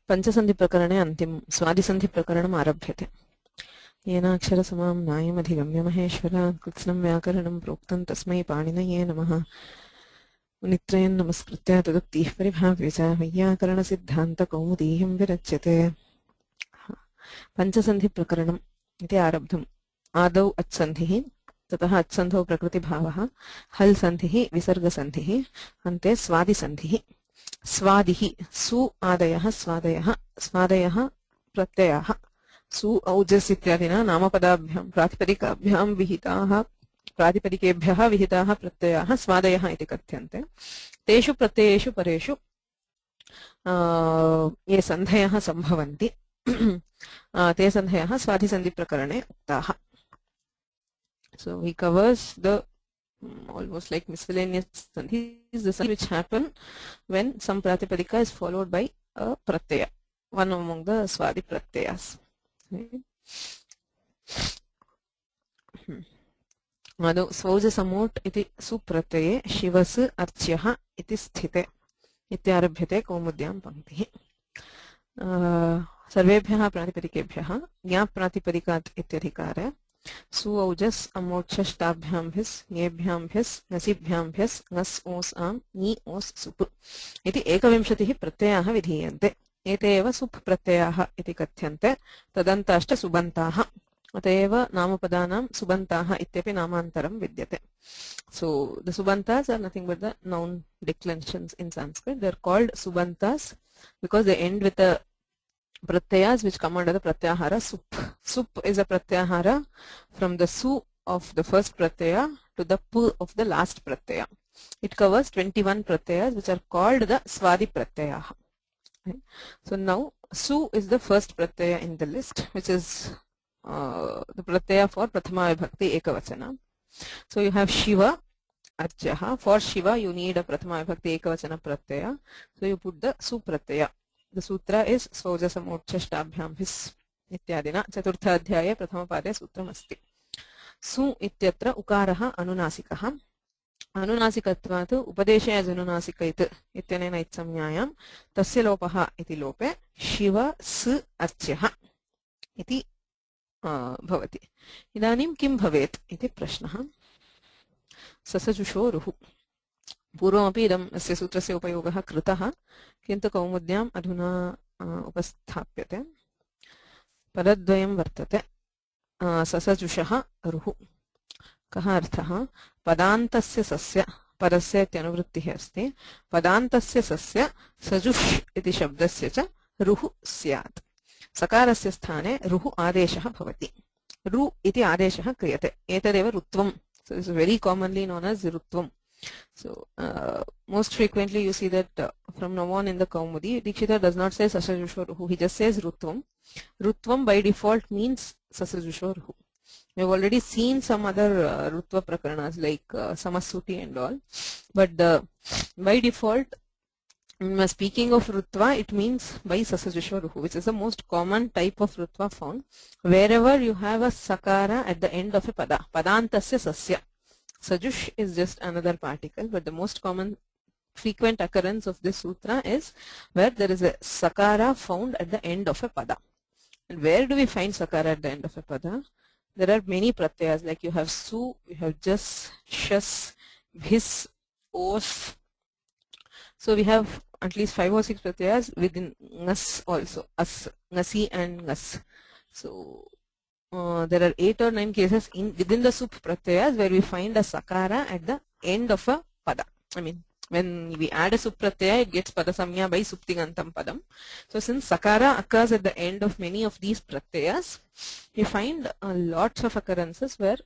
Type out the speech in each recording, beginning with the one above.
पञ्चसन्धिप्रकरणे अन्तिमं स्वादिसन्धिप्रकरणम् आरभ्यते। येनाक्षरसमां नायमधिगम्य महेश्वरात् कृत्स्नं व्याकरणं प्रोक्तं तस्मै पाणिनये नमः। मुनित्रयं नमस्कृत्य तदुक्तिः परिभाव्य च वैयाकरणसिद्धान्तकौमुदीयं विरच्यते। पञ्चसन्धिप्रकरणम् इति आरब्धम्। आदौ अच्सन्धिः, ततः अच्सन्धौ प्रकृतिभावः, हल् सन्धिः, विसर्गसन्धिः, अन्ते स्वादिसन्धिः। स्वादिः सु आदयः स्वादयः स्वादयः प्रत्ययाः सु औजस् इत्यादिना नामपदाभ्यां प्रातिपदिकाभ्यां विहिताः प्रातिपदिकेभ्यः विहिताः प्रत्ययाः स्वादयः इति कथ्यन्ते। तेषु प्रत्ययेषु परेषु ये सन्धयः सम्भवन्ति ते सन्धयः स्वादिसन्धिप्रकरणे उक्ताः। So he covers the almost like miscellaneous sandhis, the sandhi which happen when some pratipadika is followed by a pratyaya, one among the swadi pratyayas. Ado svauja samot iti supratyaya shivas archyah iti sthite ityarabhyate kaumudyam panktihi. सर्वेभ्यः प्रातिपदिकेभ्यः ज्ञाप प्रातिपदिकात् इत्यधिकारे सु औजस् अमोक्षष्टाभ्यां भिस् ङेभ्यां भिस् ङसिभ्यां भिस् ङस् ओस् आम् ङि ओस् सुप् इति 21 प्रत्ययाः विधीयन्ते। एते एव सुप् प्रत्ययाः इति कथ्यन्ते। तदन्ताश्च सुबन्ताः। अत एव नामपदानां सुबन्ताः इत्यपि नामान्तरं विद्यते। So the subantas are nothing but the noun declensions in Sanskrit. They are called subantas because they end with a pratyayas which come under the pratyahara sup. Sup is a pratyahara from the su of the first pratyaya to the pu of the last pratyaya. It covers 21 pratyayas which are called the swadi pratyayaha. So now su is the first pratyaya in the list, which is the pratyaya for prathama vibhakti ekavachana. So you have Shiva Archaha. For Shiva you need a prathama vibhakti ekavachana pratyaya. So you put the su pratyaya. The sutra is svaujasamotchashtabhyam vis ityadina chaturtha adhyaye prathama pade sutram asti. Su ityatra ukaraha anunasikah. अनुनासिकत्वात् उपदेशे अजनुनासिकैत् इत्यनेन इत्संज्ञायां तस्य लोपः इति लोपे शिव स अर्च्यः इति भवति। इदानीं किं भवेत् इति प्रश्नः। ससजुषो रुः। पूर्वमपि इदम् अस्य सूत्रस्य उपयोगः कृतः, किन्तु कौमुद्याम् अधुना उपस्थाप्यते। पदद्वयं वर्तते। ससजुषः रुः। कः अर्थः? पदान्तस्य सस्य पदस्य इत्यनुवृत्तिः अस्ति। पदान्तस्य सस्य सजुष् इति शब्दस्य च रुः स्यात्। सकारस्य स्थाने रुः आदेशः भवति। रु इति आदेशः क्रियते। एतदेव रुत्वम्. So this is very commonly known as rutvam. So most frequently you see that from now on in the Kaumudi, Dikshita does not say sasajusho ruhu, he just says rutvam. Rutvam by default means sasajusho ruhu. We have already seen some other rutva prakaranas like samasuti and all, but by default, speaking of rutva, it means by sasajusho ruhu, which is the most common type of rutva found wherever you have a sakara at the end of a pada. Padantasya sasya. Sajush is just another particle, but the most common frequent occurrence of this sutra is where there is a sakara found at the end of a pada. And where do we find sakara at the end of a pada? There are many pratyayas, like you have su, you have jas, shas, bhis, os. So we have at least 5 or 6 pratyayas within ngas also, as, ngasi and ngas. So there are 8 or 9 cases within the sup pratyayas where we find a sakara at the end of a pada. I mean, when we add a sup pratyaya, it gets pada samya by suptigantam padam. So since sakara occurs at the end of many of these pratyayas, you find lots of occurrences where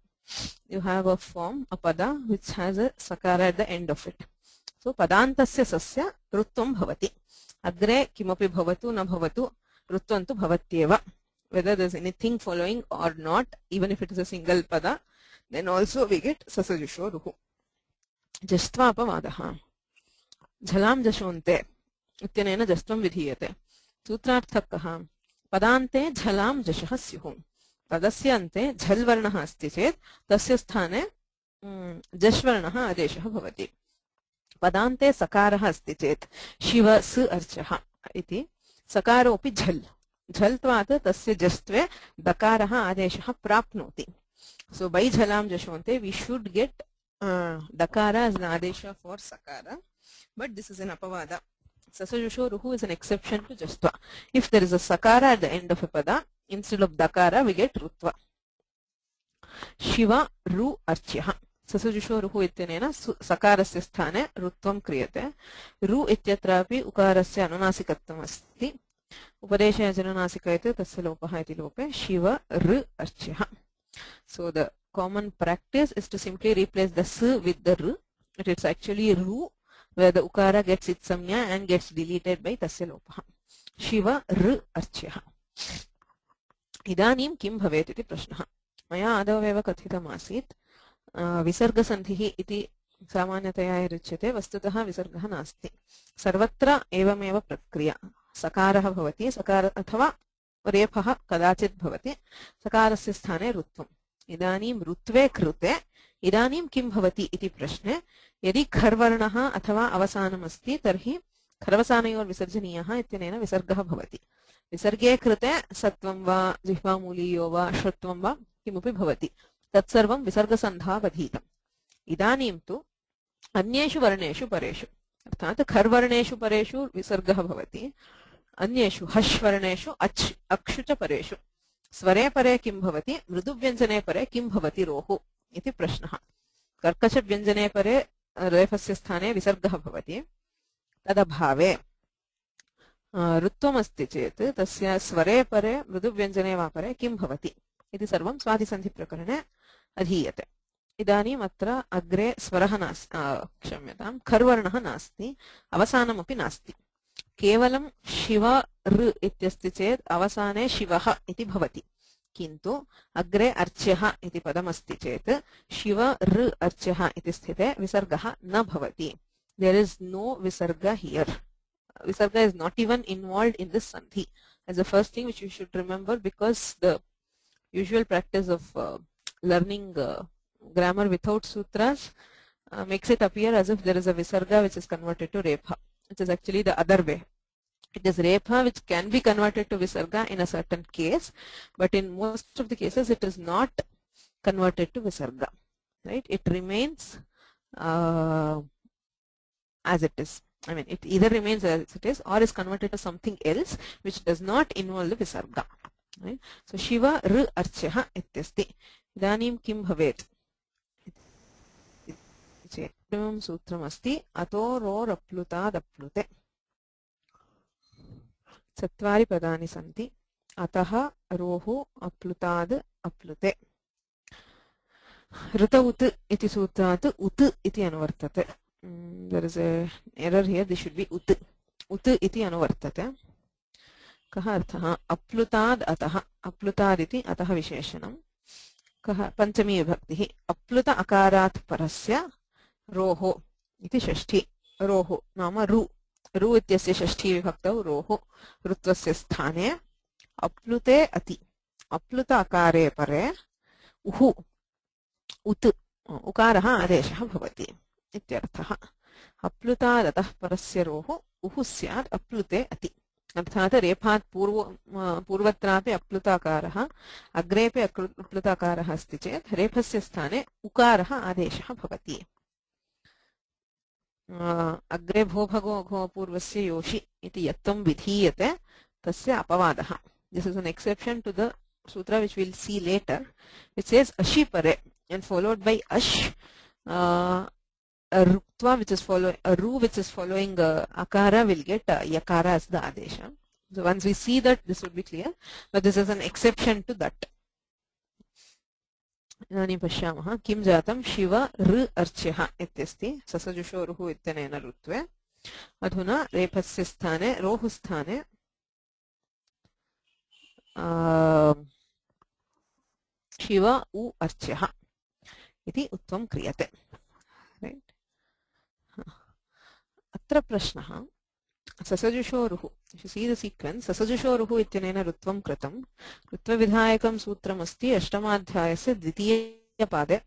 you have a form, a pada, which has a sakara at the end of it. So padantasya sasya rutvam bhavati. Agre kimopi bhavatu na bhavatu rutvantu bhavatyeva. Whether there is anything following or not, even if it is a single pada, then also we get sasajusho ruhu. Jastva apavadaha. Jhalam jashonte इत्यनेन जस्त्वं विधीयते। सूत्रार्थः कः? पदान्ते झलां जशः स्युः। पदस्य अन्ते झल् वर्णः अस्ति चेत् तस्य स्थाने जश् वर्णः आदेशः भवति। पदान्ते सकारः अस्ति चेत् शिव स अर्चः इति सकारोऽपि झल् झल्त्वात् तस्य जस्त्वे दकारः आदेशः प्राप्नोति. So by jhalam jashonte we should get dakara as an adesha for sakara, but this is an apavada. Sasajushoruhu is an exception to jastva. If there is a sakara at the end of a pada, instead of dakara we get rutva. Shiva ru archyaha. Sasajushoruhu ityanena sakarasya sthane rutvam kriyate. Ru ityatrapi ukarasya anunasikatvam asti. Upadeshaya jananasika ite tasya lopaha iti lope. Shiva ru archyaha. So the common practice is to simply replace the s with the r. It's actually ru, where the ukara gets its samya and gets deleted by tasya lopaha. Shiva r archyaha. Idanim kim bhavet iti prashnaha. Maya adaveva kathitam asit. Visarga sandhihi iti सामान्यतया रुच्यते. वस्तुतः विसर्गः नास्ति. सर्वत्र एवमेव प्रक्रिया. सकारः भवति, सकार अथवा रेफः कदाचित् भवति. सकारस्य स्थाने रुत्वम्. इदानीं रुत्वे कृते इदानीं किं भवति इति प्रश्ने यदि खर्वर्णः अथवा अवसानमस्ति तर्हि खरवसानयोर्विसर्जनीयः इत्यनेन विसर्गः भवति. विसर्गे कृते सत्वं वा जिह्वामूलीयो वा श्रुत्वं वा किमपि भवति. तत्सर्वं विसर्गसन्धावधीतम्. इदानीं तु अन्येषु वर्णेषु परेषु अर्थात् खर्वर्णेषु परेषु विसर्गः भवति. अन्येषु हश् वर्णेषु अच् अक्षु च परेषु स्वरे परे किं भवति, मृदुव्यञ्जने परे किं भवति रोः इति प्रश्नः. कर्कशव्यञ्जने परे रेफस्य स्थाने विसर्गः भवति. तदभावे ऋत्वमस्ति चेत् तस्य स्वरे परे मृदुव्यञ्जने वा परे किं भवति इति सर्वं स्वादिसन्धिप्रकरणे अधीयते. इदानीम् अत्र अग्रे स्वरः नास्ति, क्षम्यतां, खर्वर्णः नास्ति, अवसानमपि नास्ति. केवलं शिव ऋ इत्यस्ति चेत् अवसाने शिवः इति भवति. किन्तु अग्रे अर्च्यः इति पदमस्ति चेत् शिव ऋ अर्च्यः इति स्थिते विसर्गः न भवति. There is no visarga here. Visarga is not even involved in this sandhi. As the first thing which you should remember, because the usual practice of learning grammar without sutras makes it appear as if there is a visarga which is converted to repha, which is actually the other way. It is repha which can be converted to visarga in a certain case, but in most of the cases it is not converted to visarga. Right? It remains as it is. I mean, it either remains as it is or is converted to something else which does not involve the visarga. Right? So Shiva R Archyaha ityasti. Idanim kim bhavet? Sutram asti ato ro raplutad aplute. Chatvari padani santi. Ataha rohu aplutad aplute. Rita ut iti sutrat ut iti anuvartate. There is a error here. This should be ut. Ut iti anuvartate. Kaha arthaha aplutad ataha. Aplutad iti ataha visheshanam. Kaha panchami vibhaktihi. Apluta akarat parasya roho iti shashti. Roho nama ru. Ru ityasya shashti vibhaktau roho. Rutvasya sthane. Aplute ati. Apluta akare pare. Uhu. Ut. Ukaraha adeshah bhavati. इत्यर्थः. अप्लुतादतः परस्य रोः उः स्यात् अप्लुते अति. अर्थात् रेफात् पूर्वत्रापि अप्लुताकारः अग्रेपि अप्लुताकारः अस्ति चेत् रेफस्य स्थाने उकारः आदेशः भवति. अग्रे भो भगो घो पूर्वस्य योषि इति यत्त्वं विधीयते तस्य अपवादः. This is an exception to the sutra which we will see later, which says ashi pare and followed by ash. A ruktva which is following a ru which is following akara will get yakara as the adesha. So once we see that, this would be clear, but this is an exception to that. Idani pashyamah kim jatam shiva r archyah ityasti sasajushoruhu ityanena rutve adhuna rephasya sthane rohu sthane shiva u archyah iti utvam kriyate. Right? Atra prashnaha sasajushoruhu. If you see the sequence, sasajushoruhu ityanena rutvam kratam. Rutva vidhayakam sutram asti ashtamadhyayasya dvitiya pade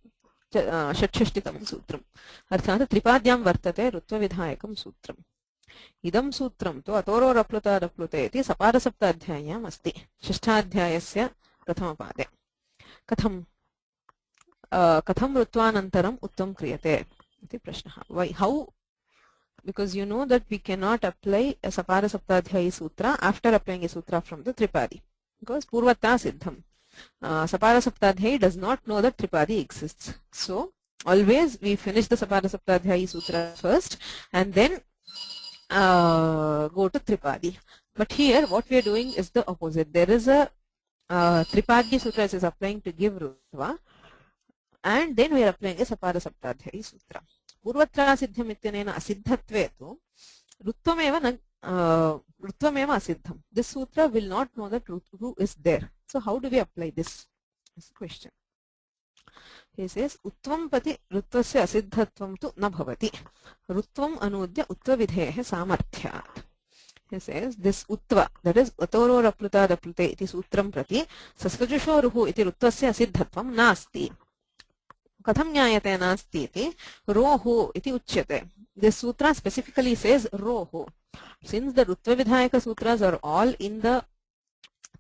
षट्षष्टितमं सूत्रम्. अर्थात् त्रिपाद्यां वर्तते ऋत्वविधायकं सूत्रम्. इदं सूत्रं तु अतोरोरप्लुतादप्लुते इति सपादसप्ताध्याय्याम् अस्ति, षष्ठाध्यायस्य प्रथमपादे। कथं ऋत्वानन्तरम् उत्वं क्रियते इति प्रश्नः. Why? How? Because you know that we cannot apply a Sapada-Saptadhyayi sutra after applying a sutra from the Tripadi. Because Purvata Siddham. Sapada-Saptadhyayi does not know that Tripadi exists. So, always we finish the Sapada-Saptadhyayi sutra first and then go to Tripadi. But here what we are doing is the opposite. There is a Tripadi sutra is applying to give Rutva, and then we are applying a Sapada-Saptadhyayi sutra. Purvatra Siddham ityanena asiddhatve tu Ruttvameva asiddham. This sutra will not know that Ru is there. So how do we apply this? This question. He says, Uttvam pati Ruttvasya asiddhatvam tu na bhavati. Ruttvam anudya Uttvavidhehe samarthyat. He says, this Uttva, that is Atororaplutādaplute iti sutram prati Sasrajushoruhu iti Ruttvasya asiddhatvam nasti. Katham nyayate nasti iti rohu iti uchyate. This sutra specifically says rohu. Since the Ruttva Vidhayaka sutras are all in the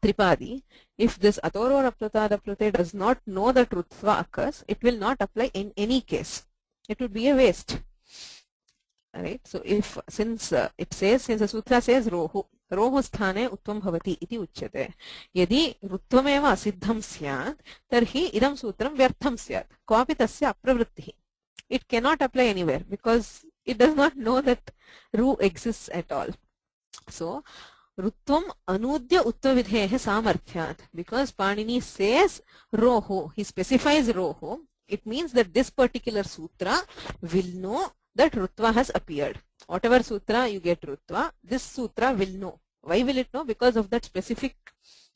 Tripadi, if this Atororaplutādaplute does not know that Rutva occurs, it will not apply in any case. It would be a waste. Right? So if since the sutra says rohu sthane utvam bhavati iti uchyate. Yadi rutvameva asiddham syat, tarhi idam sutram vyartham syat. Kvapi tasya apravrittihi. It cannot apply anywhere because it does not know that Ru exists at all. So Rutvam anudya uttvavidhehe samarthyat. Because Panini says rohu, he specifies rohu, it means that this particular sutra will know that Rutva has appeared. Whatever sutra you get Rutva, this sutra will know. Why will it know? Because of that specific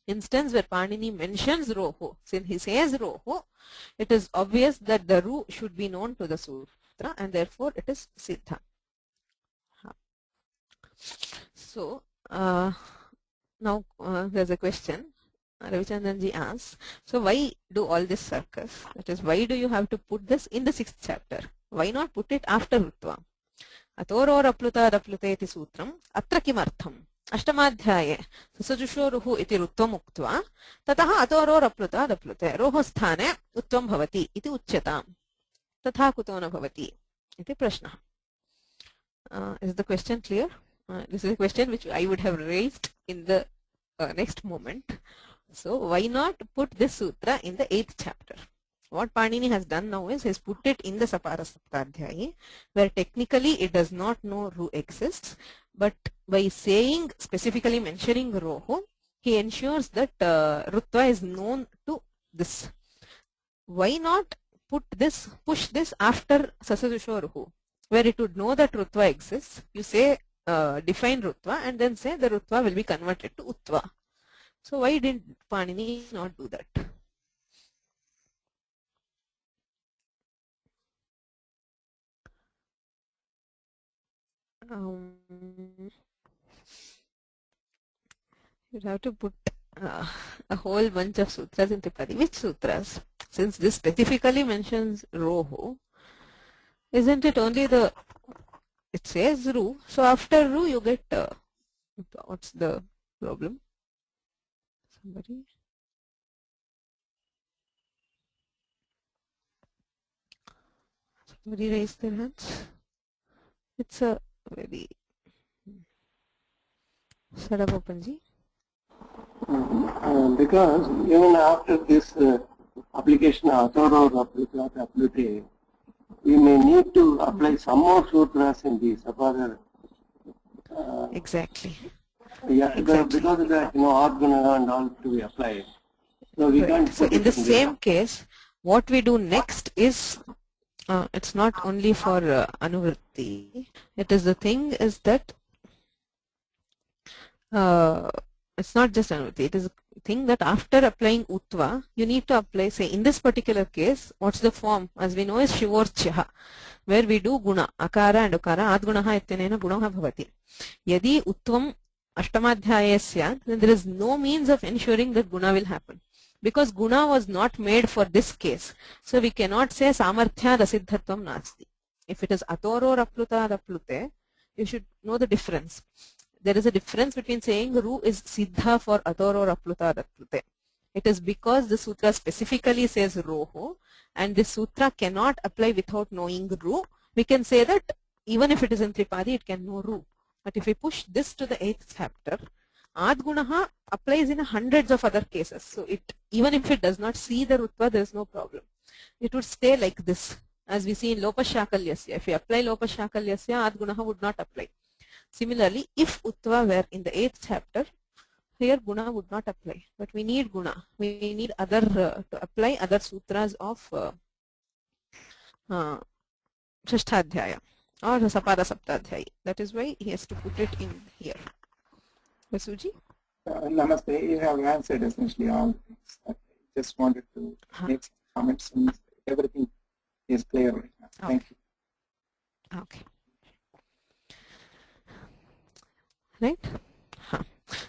instance where Panini mentions rohu. Since he says rohu, it is obvious that the Ru should be known to the sutra and therefore it is siddha. So now there's a question. Ravichandranji asks, so why do all this circus? That is, why do you have to put this in the 6th chapter? Why not put it after Rutva? Atororaplutādaplute iti sutram atra kimartham? Ashtamadhyaye Sasajushoruhu iti Rutvam uktva tataha Atororaplutādaplute roho sthane utvam bhavati iti uchyatam. Tatha kuto na bhavati iti prashna. Is the question clear? This is a question which I would have raised in the next moment. So why not put this sutra in the 8th chapter? What Panini has done now is he's put it in the Sapada-Saptadhyayi, where technically it does not know Ru exists, but by saying, specifically mentioning Rohu, he ensures that Rutva is known to this. Why not push this after Sasajushoruhu, where it would know that Rutva exists? You say, define Rutva and then say the Rutva will be converted to Uttva. So why did Panini not do that? You have to put a whole bunch of sutras in Tripadi. Which sutras? Since this specifically mentions Rohu, isn't it only the, it says Ru, so after Ru you get, what's the problem? Somebody raised their hands. It's a very Sadapopanji. Because even after this application of Atororaplutādaplute, we may need to apply some more sutras in the Sapada. Exactly. Yeah, exactly. Because of that, Ardguna and all to be applied. So we can't. So in the same case, what we do next is, it's not only for Anuvritti. It is the thing is that it's not just Anuvritti. It is a thing that after applying Uttva, you need to apply, say in this particular case, what's the form? As we know is Shivorchyaha, where we do Guna, Akara and Ukara, Adgunaha ityanena Gunaha bhavati. Yadi Uttvam Ashtamadhyayasya, then there is no means of ensuring that Guna will happen. Because Guna was not made for this case. So we cannot say Samarthya Asiddhatvam Nasti. If it is Atororaplutādaplute, you should know the difference. There is a difference between saying Ru is Siddha for Ator or Apluta Daprute. It is because the sutra specifically says Roho, and this sutra cannot apply without knowing Ru. We can say that even if it is in Tripadi, it can know Ru. But if we push this to the 8th chapter, Adgunaha applies in hundreds of other cases. So even if it does not see the Rutva, there is no problem. It would stay like this, as we see in Lopashakalya. If we apply Lopashakalya, Adgunaha would not apply. Similarly, if Uttva were in the 8th chapter, here Guna would not apply. But we need Guna. We need other to apply other sutras of Shashtadhyaya or Sapada Saptadhyayi. That is why he has to put it in here. Vasuji? Namaste. You have answered essentially all things. I just wanted to make some comments, and everything is clear right now. Thank you. Okay. Right?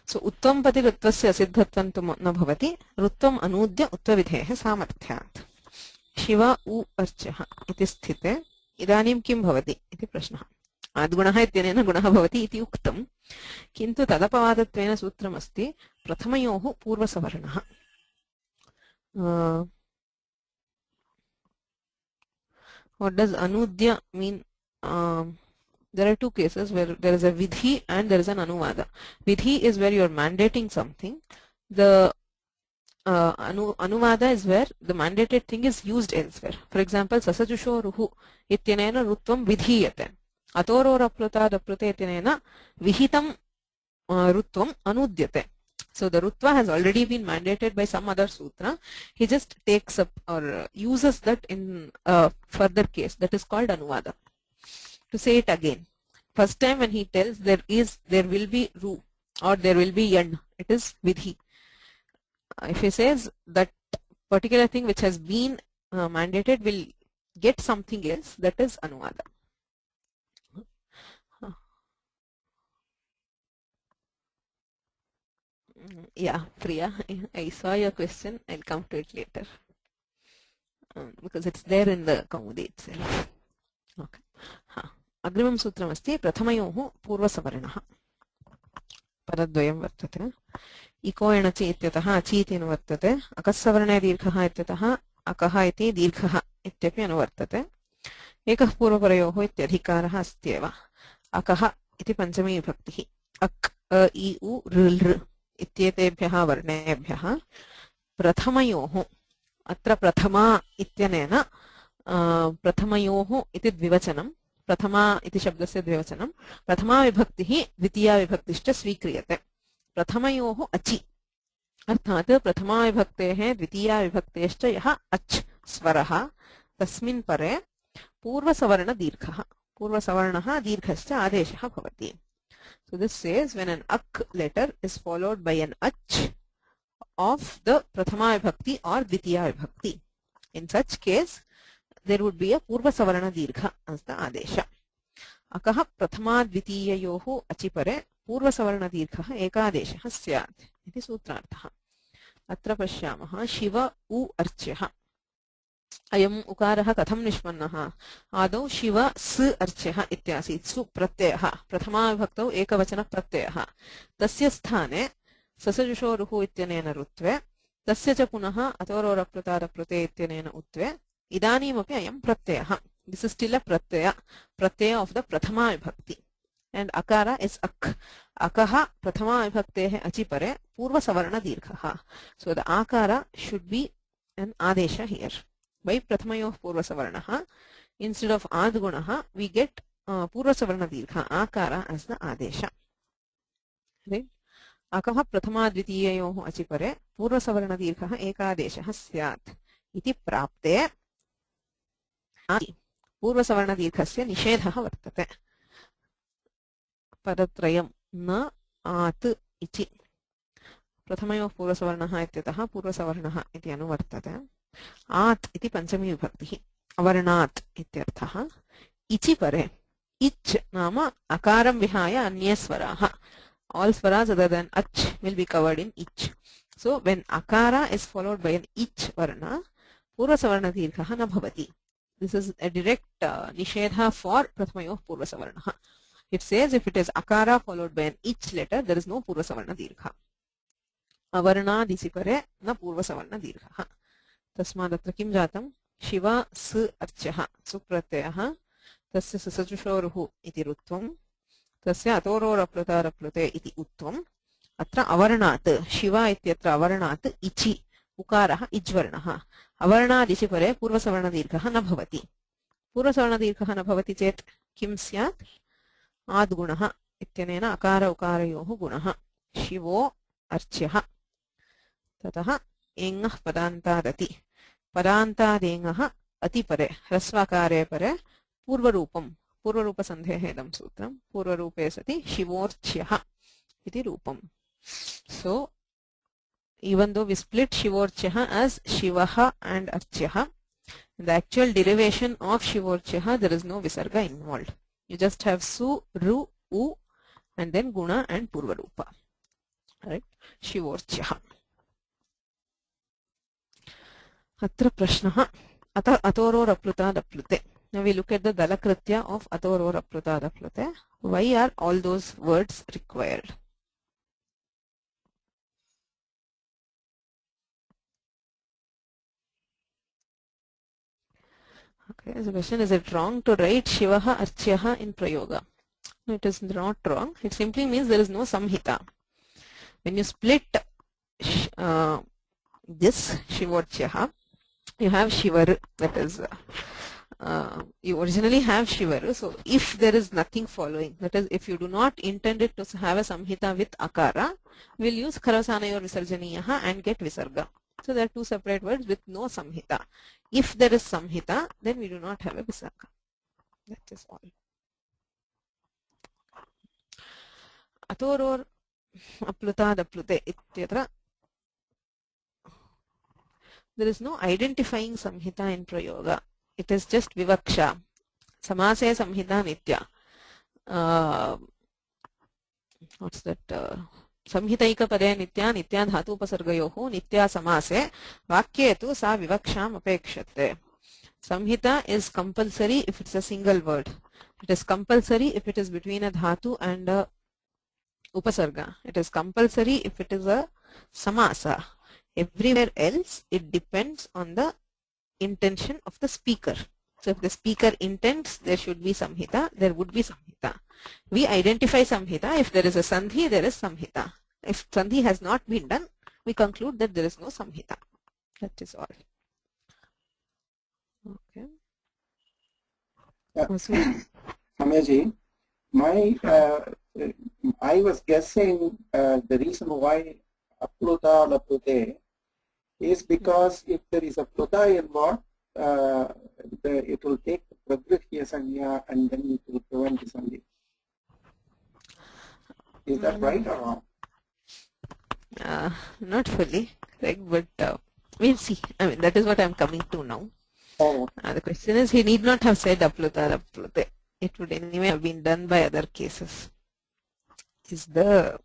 So Uttam Pati Rutvasya Siddhatvam tu na bhavati, Rutvam Anudya Uttvavidhehe Samarthyat. Shiva U Archaha iti sthite, idanim kim bhavati iti prashnaha. Adgunaha ityanena gunaha bhavati iti uktam, kintu tadapavattvena sutram asti, prathamayohu purvasavarnaha. What does Anudya mean? There are two cases where there is a vidhi and there is an anuvada. Vidhi is where you are mandating something. The anuvada is where the mandated thing is used elsewhere. For example, sasajusho ruhu ityanena rutvam vidhiyate. Atoro rapluta daprute ityanena vihitam rutvam anudyate. So the rutva has already been mandated by some other sutra. He just takes up or uses that in a further case. That is called anuvada. To say it again, first time when he tells there will be ru or there will be yan, it is vidhi. If he says that particular thing which has been mandated will get something else, that is anuvada. Yeah, Priya, I saw your question. I'll come to it later because it's there in the Kaumudi itself. Okay. अग्रिमं सूत्रमस्ति प्रथमयोः पूर्वसवर्णः पदद्वयं वर्तते इको एणचि इत्यतः अचि इति अनुवर्तते अकस्सवर्णे दीर्घः इत्यतः अकः इति दीर्घः इत्यपि अनुवर्तते एकः पूर्वपरयोः इत्यधिकारः अस्त्येव अकः इति पञ्चमी विभक्तिः अक् अ इ उ ऋ लृ इत्येतेभ्यः वर्णेभ्यः प्रथमयोः अत्र प्रथमा इत्यनेन प्रथमयोः इति द्विवचनं प्रथमा इति शब्दस्य द्विवचनं प्रथमा विभक्तिः द्वितीया विभक्तिश्च स्वीक्रियते प्रथमयोः अचि अर्थात् प्रथमा विभक्तेः द्वितीया विभक्तेश्च यः अच् स्वरः तस्मिन् परे पूर्वसवर्णदीर्घः पूर्वसवर्णः दीर्घश्च आदेशः भवति. So this says when an ak letter is followed by an ach of the prathama vibhakti or dvitiya vibhakti, in such case there would be a purva savarna dirgha as the adesha. Akaha prathama dvitiyayoho achipare purva savarna dirgha ekadeshah syat iti sutrarthah. Atra pashyamah shiva u archyaha. अयम् उकारः कथं निष्पन्नः आदौ शिव स अर्च्यः इत्यासीत् सु प्रत्ययः प्रथमा विभक्तौ एकवचन प्रत्ययः तस्य स्थाने ससजुषोरुः इत्यनेन रुत्वे तस्य च पुनः अतोरोरप्लुतारप्लुते इत्यनेन उत्वे इदानीमपि अयं प्रत्ययः. This is still a pratyaya of the prathama vibhakti and akara is ak. Akaha prathama vibhakteः achipare purva savarna dirghah. So the akara should be an adesha here. By prathamayoh purva savarnaha, instead of adgunaha, we get purva savarna dirgha akara as the adesha. Right? Akaha prathama dvitiyayoh achipare purva savarna dirgha ekadeshah syat iti prapte purva savarna dirghasya nishedhah vartate. Padatrayam na at iti. Prathamayoh purva savarnaha ityatah purva savarnaha iti anuvartate. आत् इति पंचमी विभक्तिः अवर्णात् इत्यर्थः. इचि परे itch नाम अकारं विहाय अन्ये स्वराः. All swaras other than ach will be covered in ich. So when akara is followed by an ich varna, purva savarna dirghah na bhavati. This is a direct nishedha for prathamayoh purva savarnah. It says if it is akara followed by an ich letter, there is no purva savarna dirgha. Avarna disipare na purva savarna dirgha. Tasmadatra kim jatam? Shiva su archah supratyah tasya sasajushoruhu iti rutvam tasya atororaplutaraplute iti uttvam अत्र अवर्णात् शिव इत्यत्र अवर्णात् इचि उकारः इज्वर्णः अवर्णादिशि परे पूर्वसवर्णदीर्घः न भवति पूर्वसवर्णदीर्घः न भवति चेत् किं स्यात् आद्गुणः इत्यनेन अकार उकारयोः गुणः शिवो अर्च्यः ततः एङः पदान्तादति पदान्तादेङः अतिपरे ह्रस्वकारे परे पूर्वरूपसन्धेः इदं सूत्रं पूर्वरूपे सति शिवोर्च्यः इति रूपम्. So, even though we split Shivorchyaha as Shivaha and Archyaha, in the actual derivation of Shivorchyaha, there is no Visarga involved. You just have Su, Ru, U, and then Guna and Purvarupa. Right? Shivorchyaha. Atra Prashnaha Ata Atororapluta. Now we look at the Dalakritya of Atororapluta. Why are all those words required? Okay, so the question, is it wrong to write Shivaha Archyaha in Prayoga? No, it is not wrong. It simply means there is no samhita. When you split this Shivorchyaha, you have Shivar, that is, you originally have Shivar. So if there is nothing following, that is, if you do not intend it to have a samhita with akara, we'll use Kharavasanayor Visarjaniyaha and get Visarga. So there are two separate words with no samhita. If there is samhita, then we do not have a visarga. That is all. Atoror aplutadaplute ityatra. There is no identifying samhita in prayoga. It is just vivaksha. Samase samhita nitya. What's that? संहितैक पदे नित्या नित्या धातुपसर्गयोः नित्या समासे वाक्ये तु सा विवक्षाम् अपेक्षते. Samhita is compulsory if it's a single word. It is compulsory if it is between a dhatu and a upasarga. It is compulsory if it is a samasa. Everywhere else it depends on the intention of the speaker. So if the speaker intends there should be samhita, there would be samhita. We identify samhita. If there is a sandhi, there is samhita. If sandhi has not been done, we conclude that there is no samhita. That is all. Okay. Samaji, I was guessing the reason why apluta lapute is because if there is a pluta involved, it will take the pragrihya sanya and then it will prevent the sandhi. Is that right or wrong? Not fully correct, but we'll see. I mean, that is what I'm coming to now. Oh. The question is, he need not have said apluta aplute. It would anyway have been done by other cases. Is the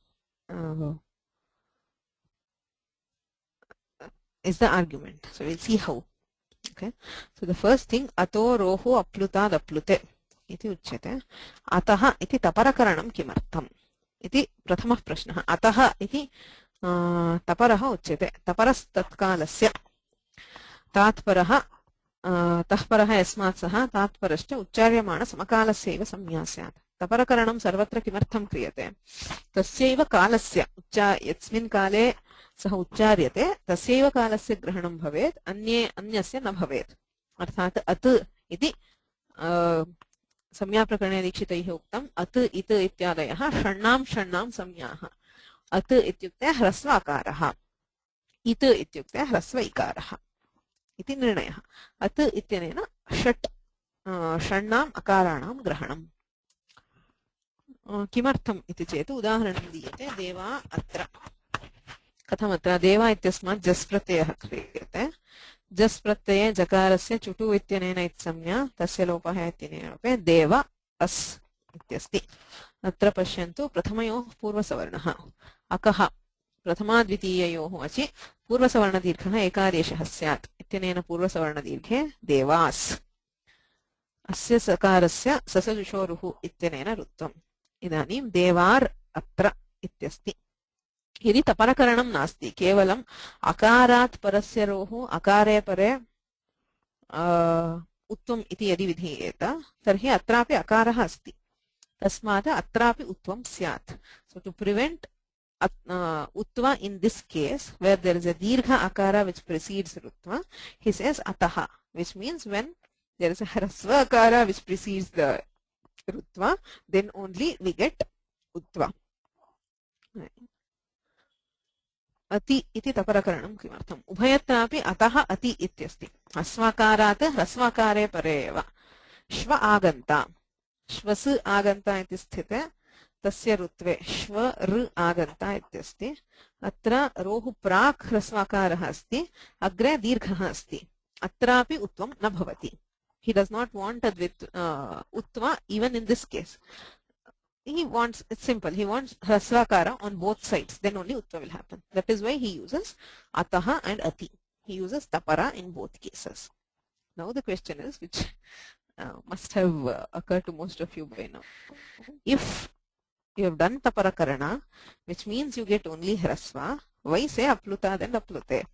argument. So we'll see how. Okay. So the first thing, ato roho apluta aplute iti uchyate. Ataha iti taparakaranam kimartham iti prathama prashnaha. Ataha iti taparaha uchyate. Taparastatkalasya tatparaha tahparaha yasmat saha tatparascha uchcharyamana samakalasya eva samya syat. Taparakaranam sarvatra kimartham kriyate. Tasyaiva kalasya yasmin kale सः उच्चार्यते तस्यैव कालस्य ग्रहणं भवेत् अन्यस्य न भवेत् अर्थात् अत् इति संज्ञाप्रकरणे दीक्षितैः उक्तम् अत् इत इत्यादयः षण्णां संज्ञाः अत् इत्युक्ते ह्रस्व आकारः इत इत्युक्ते ह्रस्व इकारः इति निर्णयः अत् इत्यनेन षण्णाम् अकाराणां ग्रहणम् किमर्थम् इति चेत् उदाहरणं दीयते देवा अत्र कथमत्र देवा इत्यस्मात् जस् प्रत्ययः क्रियते जस् प्रत्यये जकारस्य चुटु इत्यनेन इत्संज्ञा तस्य लोपः इत्यनेन लोपे देव अस् इत्यस्ति अत्र पश्यन्तु प्रथमयोः पूर्वसवर्णः अकः प्रथमाद्वितीययोः अचि पूर्वसवर्णदीर्घः एकादेशः स्यात् इत्यनेन पूर्वसवर्णदीर्घे देवास् अस्य सकारस्य ससजुषोरुः इत्यनेन रुत्वम् इदानीं देवार् अत्र इत्यस्ति यदि तपरकरणं नास्ति केवलम् अकारात् परस्य रोः अकारे परे उत्वम् इति यदि विधीयेत तर्हि अत्रापि अकारः अस्ति तस्मात् अत्रापि उत्वं स्यात् so to prevent utva in this case where there is a dirgha akara which precedes rutva he says ataha which means when there is a hrasva akara which precedes the rutva then only we get utva अति इति तपरकरणं किमर्थम् उभयत्रापि अतः अति इत्यस्ति ह्रस्वाकारात् ह्रस्वाकारे परे एव श्व आगन्ता श्वस् आगन्ता इति स्थिते तस्य ऋत्वे श्व ऋ आगन्ता इत्यस्ति अत्र रोः प्राक् ह्रस्वाकारः अस्ति अग्रे दीर्घः अस्ति अत्रापि उत्वं न भवति he does not want with utva even in this case he wants it's simple he wants hrasvakara on both sides then only utva will happen that is why he uses ataha and ati he uses tapara in both cases now the question is which must have occurred to most of you by now if you have done tapara karana which means you get only hrasva why say apluta then aplute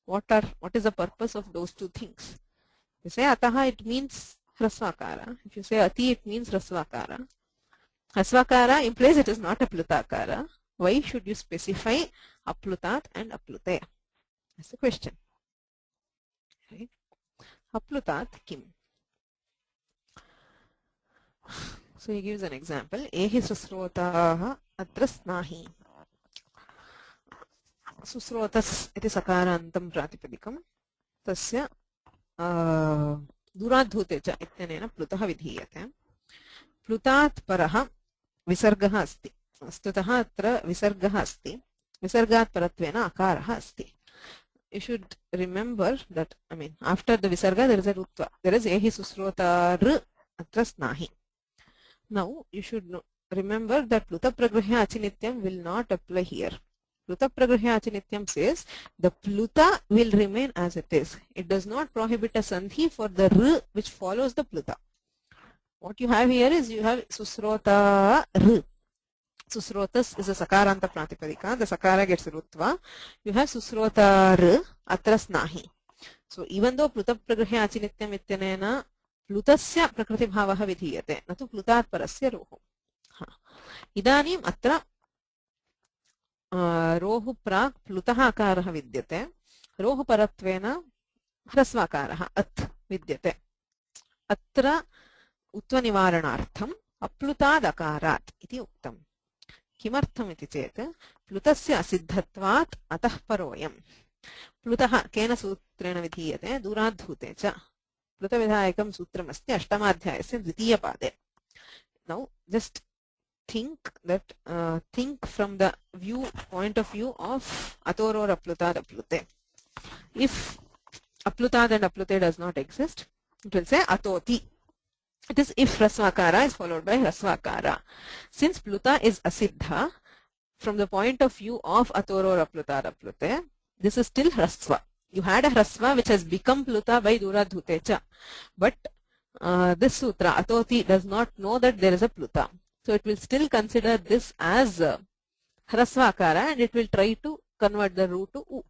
what is the purpose of those two things you say ataha it means hrasvakara if you say ati it means hrasvakara Hasvakara implies it is not a plutakara. Why should you specify aplutat and aplute? That's the question. Right? Aplutat kim? So he gives an example. Ehi susrotaha atra snahi. Susrotas iti sakarantam pratipadikam. Tasya duradhute cha ityanena plutah vidhiyate. Plutat paraha विसर्गः अस्ति वस्तुतः अत्र विसर्गः अस्ति विसर्गात् परत्वेन अकारः अस्ति you should remember that I mean after the visarga there is a rutva there is ehi susrotar atra snahi now you should remember that pluta pragrahya achinityam will not apply here pluta pragrahya achinityam says the pluta will remain as it is it does not prohibit a sandhi for the r which follows the pluta what you have here is you have susrota r. Susrotas is a sakaranta pratipadika. The sakara gets rutva. You have susrota r atra snahi. So even though pluta pragrahya achinityam ityanena plutasya prakriti bhavaha vidhiyate natu plutat parasya roho. Idanim atra rohu prak plutaha akaraha vidyate. Rohu paratvena hrasvakaraha at vidyate. Atra उत्वनिवारणार्थम् अप्लुतादकारात् इति उक्तम् किमर्थम् इति चेत् प्लुतस्य असिद्धत्वात् अतः परोऽयम् प्लुतः केन सूत्रेण विधीयते दूराद्धूते च प्लुतविधायकं सूत्रमस्ति अष्टमाध्यायस्य द्वितीयपादे now just think from the point of view of atoror aplutad aplute if aplutad and aplute does not exist it will say atoti. It is if hrasvakara is followed by hrasvakara. Since pluta is asiddha, from the point of view of atoro or apluta aplute, this is still hrasva. You had a hrasva which has become pluta by duradhutecha. But this sutra, atoti, does not know that there is a pluta. So it will still consider this as hrasvakara and it will try to convert the ru to u.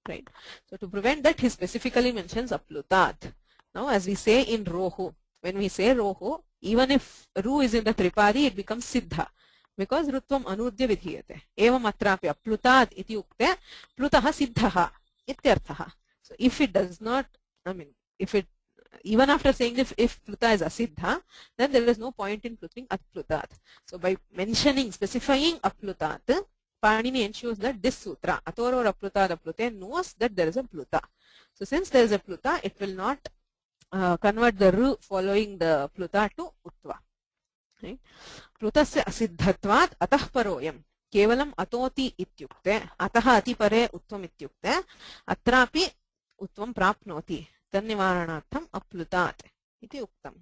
Right? So to prevent that, he specifically mentions aplutat. Now as we say in rohu, when we say roho, even if ru is in the tripadi, it becomes siddha because rutvam anudya vidhiyate. Evam atrapi aplutat iti ukte plutaha siddhaha ityarthaha. So if it does not, I mean, if it even after saying if pluta is asiddha, then there is no point in putting aplutat. So by mentioning, specifying aplutat, Panini ensures that this sutra, atoro or aplutad aplute, knows that there is a pluta. So since there is a pluta, it will not convert the ru following the pluta to utva. Right? Plutasya asiddhatvat atah paroyam. Kevalam atoti ityukte. Ataha ati pare utvam ityukte. Atrapi utvam prapnoti. Tannivaranartham aplutat. Iti uktam.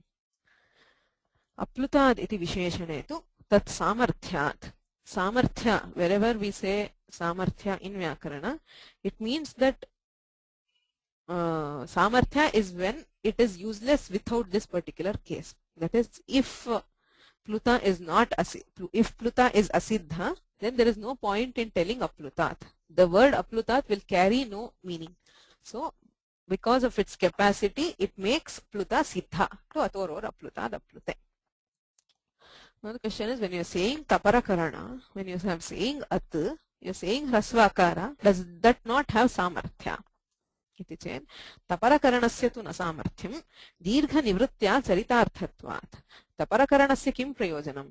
Aplutat iti visheshane tu tat samarthyat. Samarthya, wherever we say samarthya in Vyakarana, it means that samarthya is when it is useless without this particular case. That is, if Pluta is not if Pluta is asiddha, then there is no point in telling aplutat. The word aplutat will carry no meaning. So because of its capacity, it makes Pluta siddha. So atoror aplutat aplute. Now the question is, when you are saying taparakarana, when you are saying at, you are saying hrasvakara, does that not have samarthya? इति चेत् तपरकरणस्य तु न सामर्थ्यं दीर्घनिवृत्त्या चरितार्थत्वात् तपरकरणस्य किं प्रयोजनं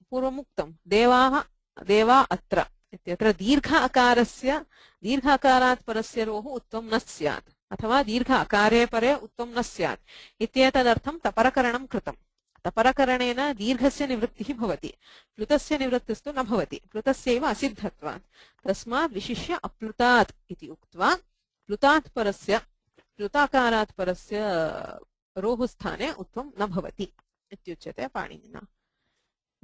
पूर्वमुक्तं देवा अत्र इत्यत्र दीर्घ अकारात् परस्य रोः उत्वं न स्यात् अथवा दीर्घ अकारे परे उत्वं न स्यात् इत्येतदर्थं तपरकरणं कृतं तपरकरणेन दीर्घस्य निवृत्तिः भवति प्लुतस्य निवृत्तिस्तु न भवति प्लुतस्यैव असिद्धत्वात् तस्मात् विशिष्य अप्लुतात् इति उक्त्वा प्लुतात् परस्य प्लुताकारात् परस्य रोः स्थाने उत्वं न भवति इत्युच्यते पाणिनिना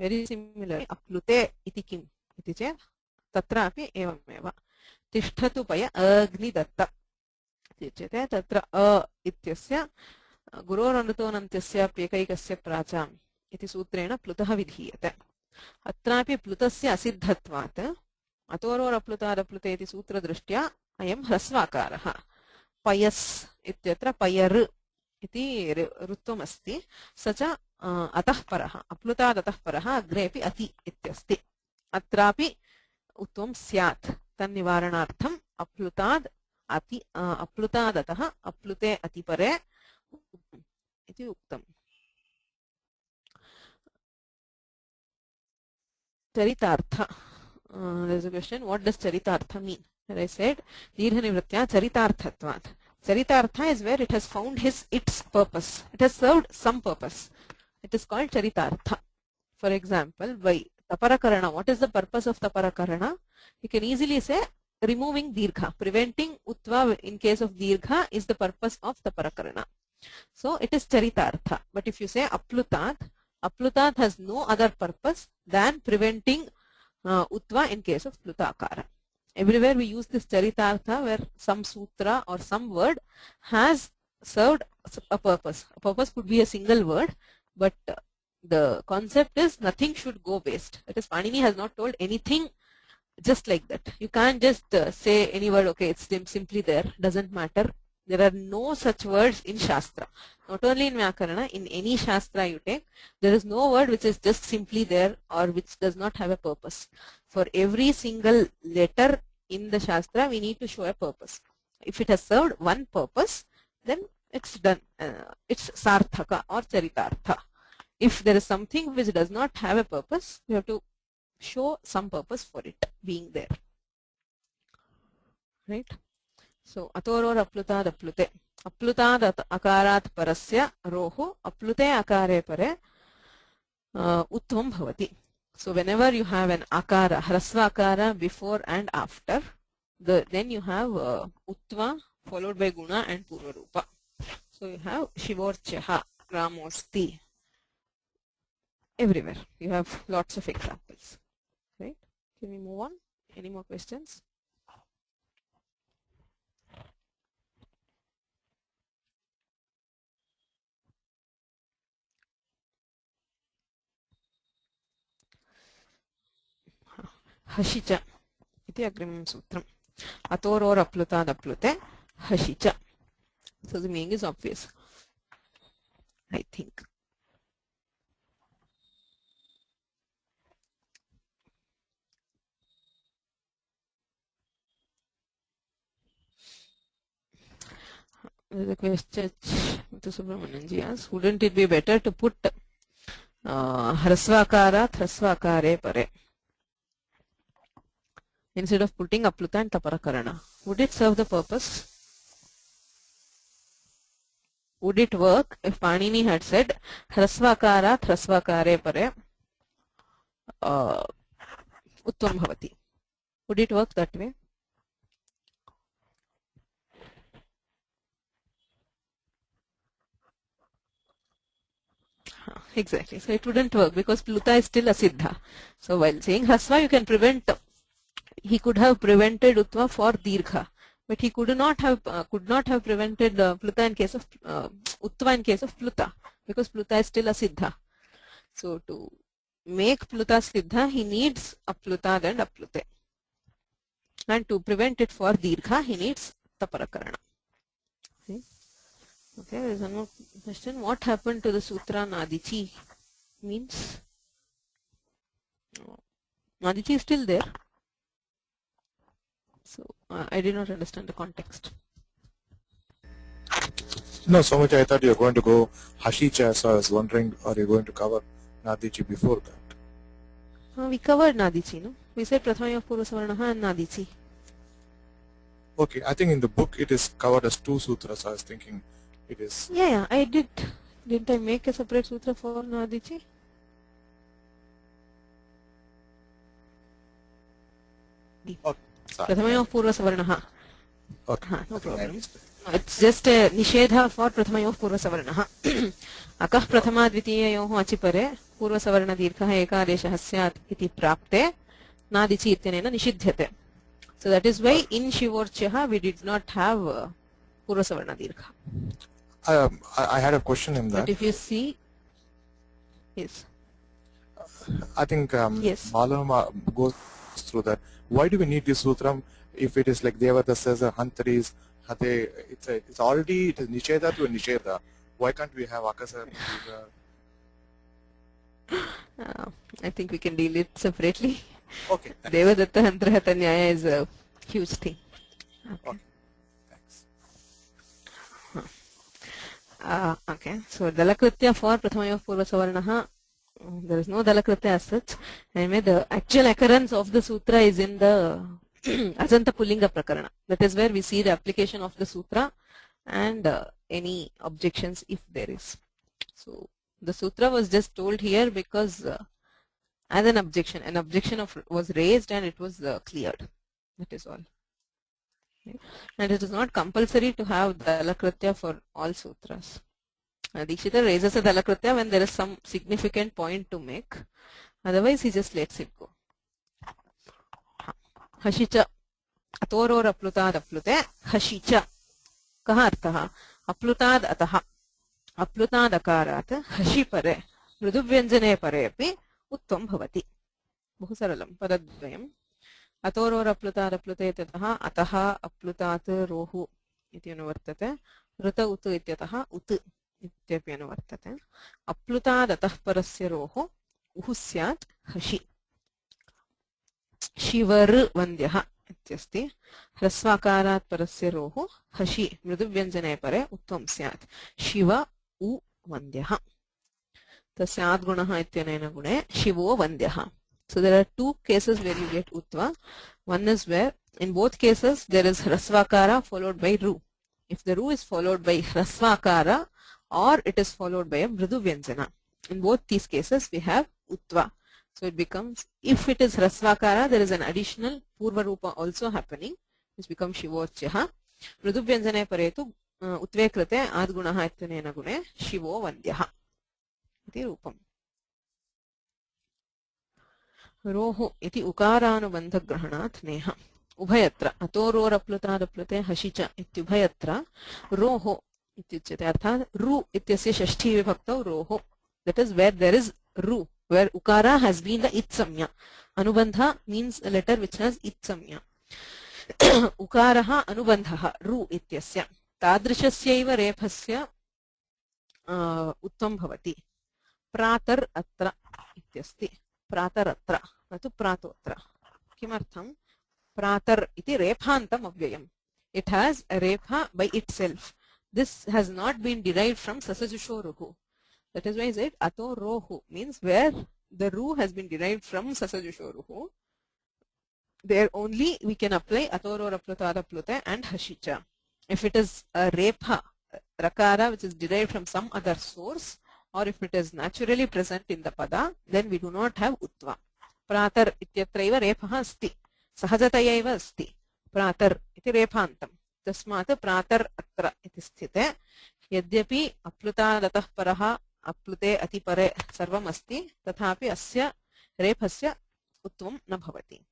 वेरी सिमिलर् अप्लुते इति किम् इति चेत् तत्रापि एवमेव तिष्ठतु पय अग्निदत्त इत्युच्यते तत्र अ इत्यस्य गुरोरनुतोनन्त्यस्याप्येकैकस्य प्राचाम् इति सूत्रेण प्लुतः विधीयते अत्रापि प्लुतस्य असिद्धत्वात् अतोरोरप्लुतादप्लुते इति सूत्रदृष्ट्या अयं ह्रस्वाकारः पयस् इत्यत्र पयर् इति ऋत्वमस्ति स च अतः परः अप्लुतादतः परः अग्रेपि अति इत्यस्ति अत्रापि उत्वं स्यात् तन्निवारणार्थम् अप्लुताद् अति अप्लुतादतः अप्लुते अतिपरे इति उक्तम् चरितार्थ there is a question, what does charitartha mean? As I said, dirghanivritya charitarthatvat. Charitartha is where it has found its purpose. It has served some purpose. It is called charitartha. For example, by taparakarana, what is the purpose of taparakarana? You can easily say removing dirgha, preventing utva in case of dirgha is the purpose of taparakarana. So it is charitartha. But if you say aplutat, aplutat has no other purpose than preventing utva in case of plutakara. Everywhere we use this charitartha where some sutra or some word has served a purpose. A purpose could be a single word, but the concept is nothing should go waste. That is, Panini has not told anything just like that. You can't just say any word, okay, it's simply there, doesn't matter. There are no such words in Shastra. Not only in Vyakarana, in any Shastra you take, there is no word which is just simply there or which does not have a purpose. For every single letter in the Shastra, we need to show a purpose. If it has served one purpose, then it's done. It's Sarthaka or Charitartha. If there is something which does not have a purpose, you have to show some purpose for it being there. Right? So, atoror aplutad aplute. Aplutad akarat parasya roho aplute akare pare utvam bhavati. So, whenever you have an akara, hrasva akara before and after, then you have utva followed by guna and purvarupa. So, you have shivorchaha, ramosti. Everywhere. You have lots of examples. Right? Can we move on? Any more questions? Hashicha iti agrimam sutram. Atoror aplutad aplute hashicha. So the meaning is obvious, I think. The question to Subramanianji asks, wouldn't it be better to put hrasvakara thrasvakare pare instead of putting apluta and taparakarana? Would it serve the purpose? Would it work if Panini had said hrasvakara thrasvakare pare uttam bhavati? Would it work that way? Exactly. So it wouldn't work because pluta is still asiddha. So while saying hrasva, you can prevent. He could have prevented utva for dirgha, but he could not have prevented pluta in case of utva in case of pluta because pluta is still asiddha. So to make pluta siddha, he needs aplutad and aplute. And to prevent it for dirgha, he needs taparakarana. See? Okay, there is one more question. What happened to the sutra Nadichi? Means Nadichi is still there. So I did not understand the context. No, so much I thought you were going to go Hashicha, so I was wondering, are you going to cover Nadichi before that? We covered Nadichi, no? We said Prathama of Purva Savarnaha and Nadichi. Okay, I think in the book it is covered as 2 sutras. I was thinking it is. Yeah, I did. Didn't I make a separate sutra for Nadichi? Okay, sorry. Prathama of Purva Savarnaha. Okay, No I think I problem. missed it. It's just a nishedha for Prathamayoh Purva Savarnaha. Akah Prathama Dvitiyayoh Achipare Purva Savarna Dirghah Ekadeshah Syat iti prapte Nadichi ityanena nishidhyate. So that is why in Shivorchaha we did not have Purva Savarna Dirgha. I had a question in But that. if you see, yes. I think Yes. Malama goes through that. Why do we need this sutram if it is like Devata says Hantaris, Hate, it's already it is Nisheda to a Nisheda. Why can't we have Akasa? I think we can deal it separately. Okay, thanks. Devadatta Antrahata Nyaya is a huge thing. Okay, thanks. Okay, so Dalakritya for Prathamayoh Purva Savarnaha, there is no Dalakritya as such. Anyway, the actual occurrence of the sutra is in the Ajanta Pullinga Prakarana. That is where we see the application of the sutra and any objections if there is. So the sutra was just told here because as an objection was raised and it was cleared. That is all. Okay. And it is not compulsory to have Dalakritya for all sutras. Dikshita raises a Dalakritya when there is some significant point to make. Otherwise, he just lets it go. Hashicha Atoror Aplutad Aplute Hashicha Kaha Arthaha Aplutad Ataha Aplutad Akarat Hashi Pare Mriduvyanjane Pare Api Uttam Bhavati. Bahu saralam Padadvayam Atoror Aplutad Aplute Tataha Ataha Aplutat Rohu iti anuvartate Ruta Utu ityataha Ut ityapi anuvartate Aplutad Atah Parasya Rohu Uhu Syat Hashi शिवर वन्द्यः इत्यस्ति ह्रस्वाकारात् परस्य रोः हशि मृदुव्यञ्जने परे उत्तमं स्यात् शिव उ वन्द्यः तस्यात् गुणः इत्यनेन गुणे शिवो वन्द्यः. So there are two cases where you get utva. One is where in both cases there is hrasvakara followed by ru. If the ru is followed by hrasvakara or it is followed by a mriduvyanjana, in both these cases we have utva. So it becomes, if it is Hrasvakara, there is an additional Purva Rupa also happening, which becomes Shivorchaha. Mriduvyanjane paretu utve krite adgunaha ityanena gune Shivo Vandyaha. Iti Rupam. Rohu iti ukaranubandha grahanat neha. Ubhayatra atororaplutate hashicha ityubhayatra roho ityuchyate. Arthat ru ityasya shashti vibhaktau roho. That is where there is ru, where ukara has been the it samya. Anubandha means a letter which has it samya. Ukaraha anubandhaha ru ityasya. Tadrishasyaiva rephasya uttam bhavati. Pratar atra ityasti. Pratar atra. Natu prato atra. Kimartham? Pratar iti rephantam avyayam. It has a repha by itself. This has not been derived from sasajushoruhu. That is why I said ato rohu means where the ru has been derived from sasajushoruhu. There only we can apply atoro raplutara plute and hashicha. If it is a repha, rakara, which is derived from some other source, or if it is naturally present in the pada, then we do not have utva. Pratar ityatraiva repha asti. Sahajatayaiva asti. Pratar iti rephantam. Tasmat pratar atra iti sthite. Yadyapi aplutatah paraha aplute ati pare sarvam asti. Tathapi asya rephasya utvam na bhavati.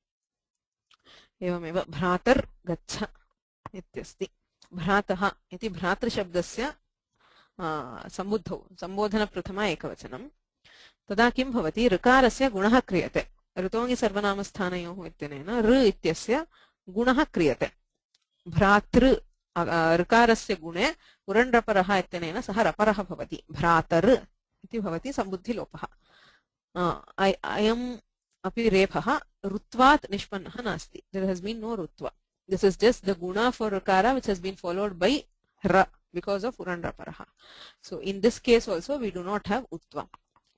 Evameva bhratar gaccha ityasti. Bhrataha iti bhratr shabdasya sambuddhau. Sambodhana prathama ekavachanam. तदा किं भवति ऋकारस्य गुणः क्रियते ऋतोङि सर्वनामस्थानयोः इत्यनेन ऋ इत्यस्य गुणः क्रियते भ्रातृ ऋकारस्य गुणे उरण्रपरः इत्यनेन सः रपरः भवति भ्रातर् इति भवति सम्बुद्धिलोपः अयम् अपि रेफः ऋत्वात् निष्पन्नः नास्ति there has been no rutva this is just the guna for rikara which has been followed by ra because of urandraparaha so in this case also we do not have utva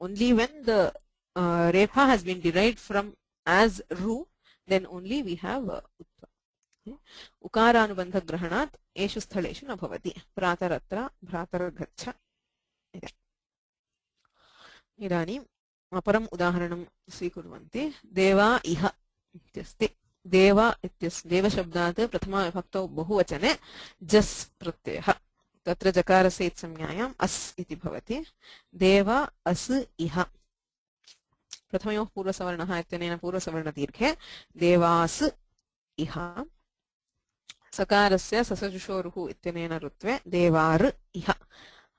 only when the refa has been derived from as ru then only we have utva उकारानुबन्धग्रहणात् एषु स्थलेषु न भवति प्रातरत्र भ्रातर्गच्छ इदानीम् अपरम् उदाहरणं स्वीकुर्वन्ति देवा इह इत्यस्ति देव इत्यस्य देवशब्दात् प्रथमाविभक्तौ बहुवचने जस् प्रत्ययः तत्र जकारस्य इत्संज्ञायाम् अस् इति भवति देव अस् इह प्रथमयोः पूर्वसवर्णः इत्यनेन पूर्वसवर्णदीर्घे देवास् इह सकारस्य ससजुषोरुः इत्यनेन ऋत्वे देवार् इह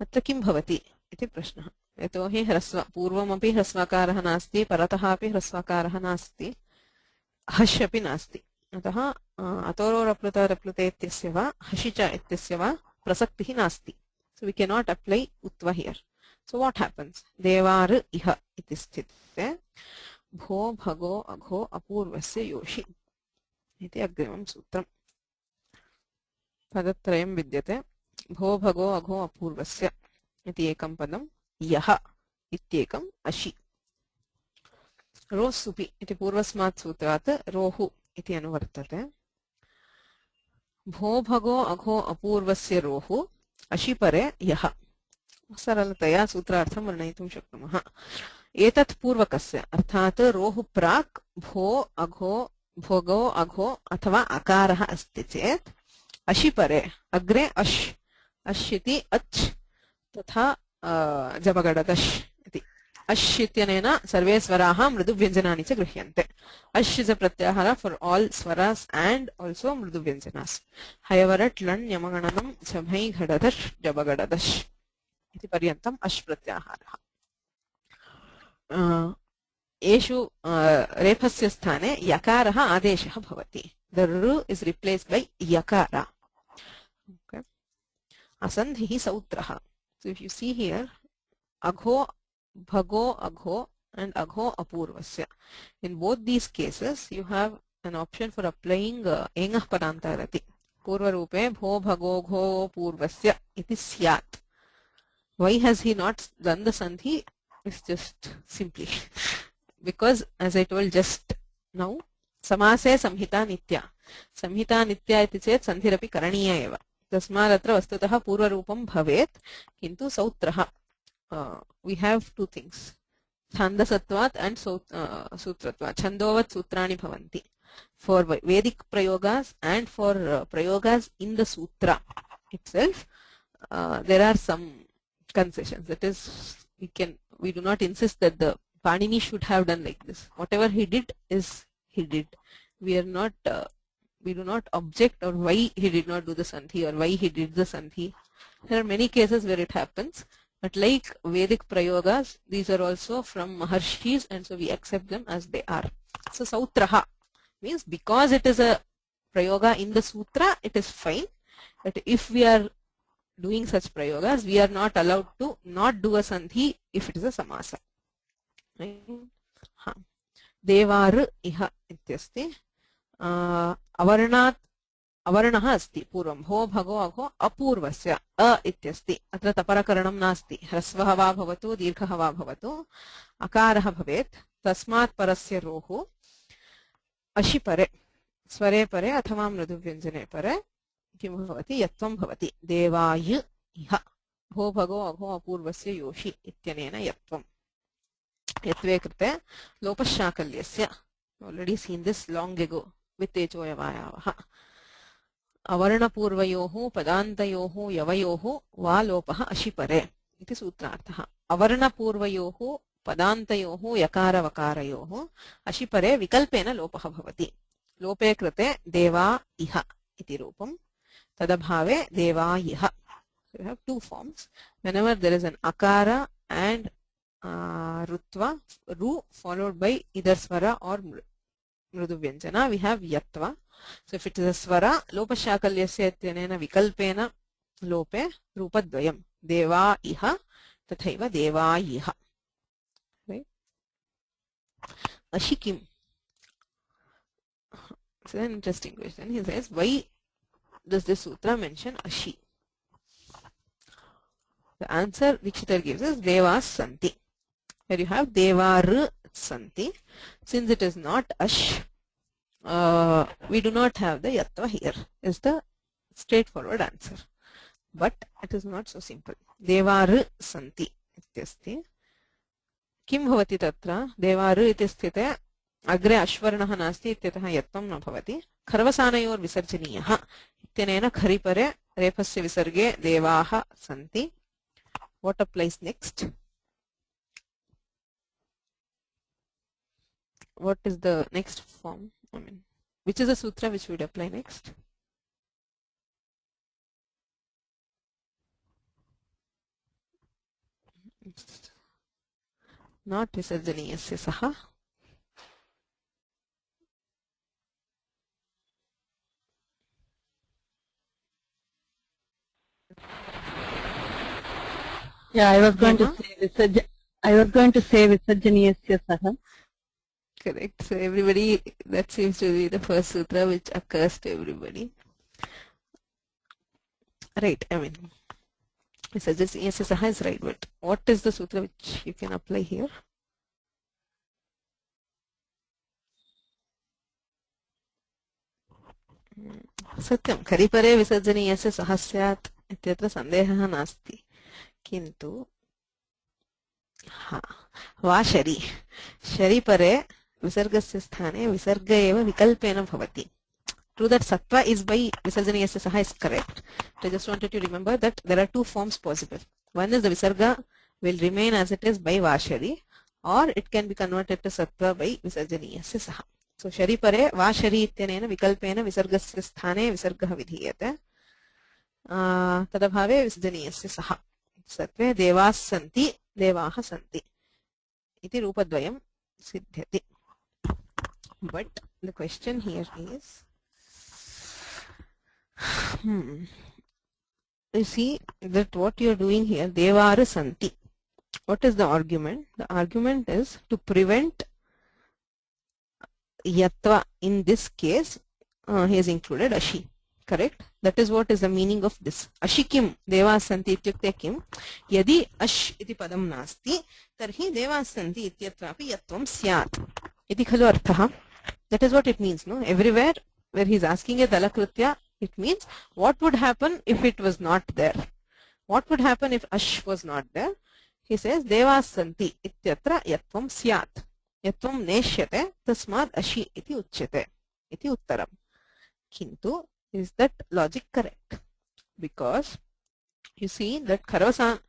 अत्र किं भवति इति प्रश्नः यतोहि ह्रस्व पूर्वमपि ह्रस्वाकारः नास्ति परतः अपि ह्रस्वाकारः नास्ति हश् अपि नास्ति अतः अतोरोरप्लुतरप्लुते इत्यस्य वा हषि च इत्यस्य वा प्रसक्तिः नास्ति so we cannot apply utva here so what happens Deewar इह इति स्थिते भो भगो अघो अपूर्वस्य योषि इति अग्रिमं सूत्रम् पदत्रयं विद्यते भो भगो अघो अपूर्वस्य इति एकं पदं यः इत्येकम् अशि रोस्सुपि इति पूर्वस्मात् सूत्रात् रोहु इति अनुवर्तते भो भगो अघो अपूर्वस्य रोहु अशिपरे यः सरलतया सूत्रार्थं वर्णयितुं शक्नुमः एतत् पूर्वकस्य अर्थात् रोहु प्राक् भो अघो भोगो अघो अथवा अकारः अस्ति चेत् अशिपरे अग्रे अश् अश् इति अच् तथा जबगडदश् इति अश् इत्यनेन सर्वे स्वराः मृदुव्यञ्जनानि च गृह्यन्ते अश् इस् अ प्रत्याहार फॉर ऑल स्वरास् एंड आल्सो मृदुव्यञ्जनास् हयवरट् लण् यमगणनं झमै घडदश् जबगडदश् इति पर्यन्तम् अश् प्रत्याहारः एषु रेफस्य स्थाने यकारः आदेशः भवति the ru is replaced by yakara okay asandhihi sautraha so if you see here agho bhago agho and agho apurvasya in both these cases you have an option for applying engah padantarati purva rupe bho bhago gho purvasya iti syat why has he not done the sandhi it's just simply because as I told just now समासे संहिता नित्या इति चेत् सन्धिरपि करणीया एव तस्मात् अत्र वस्तुतः पूर्वरूपं भवेत् किन्तु सौत्रः we have two things छान्दसत्वात् and सूत्रत्वात् छन्दोवत् सूत्राणि भवन्ति for Vedic prayogas and for prayogas in the sutra itself there are some concessions that is we do not insist that the Panini should have done like this whatever he did is he did. We are not, we do not object or why he did not do the sandhi or why he did the sandhi. There are many cases where it happens, but like Vedic prayogas, these are also from Maharshis and so we accept them as they are. So sautraha means because it is a prayoga in the sutra, it is fine. But if we are doing such prayogas, we are not allowed to not do a sandhi if it is a samasa. Right? Deewar इह इत्यस्ति अवर्णात् अवर्णः अस्ति पूर्वं भो भगो अघो अपूर्वस्य अ इत्यस्ति अत्र तपरकरणं नास्ति ह्रस्वः वा भवतु दीर्घः वा भवतु अकारः भवेत् तस्मात् परस्य रोः अशिपरे स्वरे परे अथवा मृदुव्यञ्जने परे किं भवति यत्वं भवति देवाय इह भो भगो अघो अपूर्वस्य योषि इत्यनेन यत्वम् यत्वे कृते लोपशाकल्यस्य already seen this long ago with एचोयवायावः अवर्णपूर्वयोः पदान्तयोः यवयोः वा लोपः अशिपरे इति सूत्रार्थः अवर्णपूर्वयोः पदान्तयोः यकारवकारयोः अशिपरे विकल्पेन लोपः भवति लोपे कृते देवा इह इति रूपं तदभावे देवायिह so you have two forms whenever there is an akara and rutva, ru followed by either swara or mrudu vyanjana, we have yatva. So if it is a swara, lopa shakalyasya ityanena vikalpena lope rupadvayam. Deva iha tathaiva deva iha. Right? Ashikim. It's an interesting question. He says, why does this sutra mention Ashi? The answer Dikshitar gives is Devas Santi. Where you have Devar Santi. Since it is not Ash, we do not have the Yatva here. Is the straightforward answer. But it is not so simple. Devar Santi. Ityasti. Kim bhavati tatra? Devar iti sthite अग्रे अश्वर्णः नास्ति इत्यतः यत्वं न भवति खर्वसानयोर् विसर्जनीयः इत्यनेन खरिपरे रेफस्य विसर्गे देवाः सन्ति. What applies next? What is the next form? I mean, which is the sutra which would apply next? Not visarjaniyasya saha. Yeah, I was going to say Visarjaniyasya saha. Correct. So everybody, that seems to be the first sutra which occurs to everybody. Right. I mean, Visarjaniyasya saha is right, but what is the sutra which you can apply here? सत्यं खरिपरे विसर्जनीयस्य सह स्यात् इत्यत्र सन्देहः नास्ति. किन्तु वा शरि शरिपरे विसर्गस्य स्थाने विसर्ग एव विकल्पेन भवति. True that sattva is by visarjaniyasya saha is correct. I just wanted to remember that there are two forms possible. One is the visarga will remain as it is by vashari, or it can be converted to sattva by visarjaniyasya saha. So shari pare vashari ityanena vikalpena visargasya sthane visargah vidhiyate tadabhave visarjaniyasya saha. Sattve devas santi devaha santi iti rupadvayam siddhyati. But the question here is, you see that what you are doing here, Devara Santi. What is the argument? The argument is to prevent Yatva. In this case, he has included Ashi. Correct? That is what is the meaning of this. Ashikim Devas Santi ityukte kim. Yadi Ash iti padam nasti, tarhi Devas Santi ityatrapi Yatvam syat. Iti khalu arthaha. That is what it means, no? Everywhere where he is asking a dalakritya, it means what would happen if it was not there. What would happen if Ash was not there? He says Devas Santi ityatra Yatvam syat. Yatvam neshyate tasmad Ashi iti uchyate. Iti uttaram. Kintu, is that logic correct? Because you see that Kharvasanayoh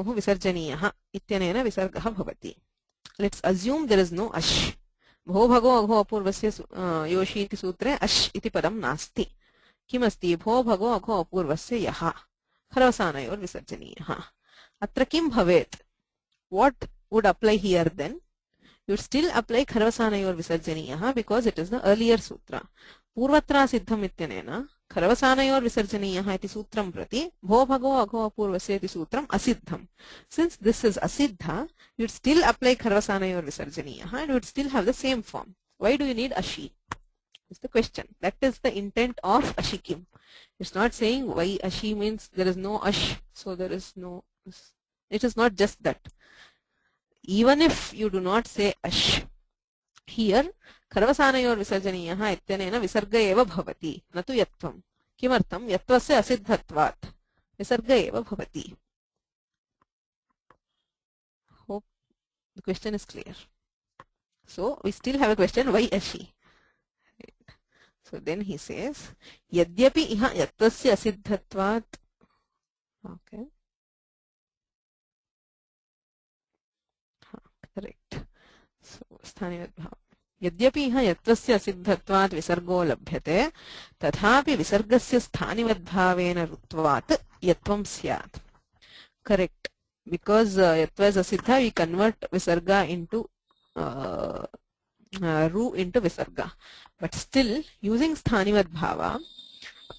visarjaniyaha ityanena visargaha bhavati. Let's assume there is no Ash. भो भगो अघो अपूर्वस्य योषि इति सूत्रे अश् इति पदं नास्ति. किमस्ति? भो भगो अघो अपूर्वस्य यः खरवसानयोर् विसर्जनीयः. अत्र किं भवेत्? What would apply here then? You still apply खरवसानयोर् विसर्जनीयः because it is the earlier sutra. पूर्वत्रा सिद्धम् इत्यनेन खरवसानयोर् विसर्जनीयः इति सूत्रं प्रति भो भगो अघो अपूर्वस्य इति सूत्रम् असिद्धम्. Since this is asiddha, you would still apply खरवसानयोर् विसर्जनीयः and you would still have the same form. Why do you need Ashi? Is the question. That is the intent of Ashikim. It's not saying why Ashi means there is no Ash, so there is no. It is not just that. Even if you do not say Ash, here खरवसानयोर् विसर्जनीयः इत्यनेन विसर्ग एव भवति, न तु यत्वम्. किमर्थं? यत्वस्य असिद्धत्वात् विसर्ग एव भवति. Hope the question is clear. So we still have a question, why Ashi? Right. So then he says यद्यपि इह यत्वस्य असिद्धत्वात्. Okay. Correct. So स्थानिवद्भावः. यद्यपि इह यत्वस्य असिद्धत्वात् विसर्गो लभ्यते तथापि विसर्गस्य स्थानिवद्भावेन रुत्वात् यत्वं स्यात्. Correct. because yatva is asiddha, we convert visarga into ru into visarga. But still, using sthanivat bhava,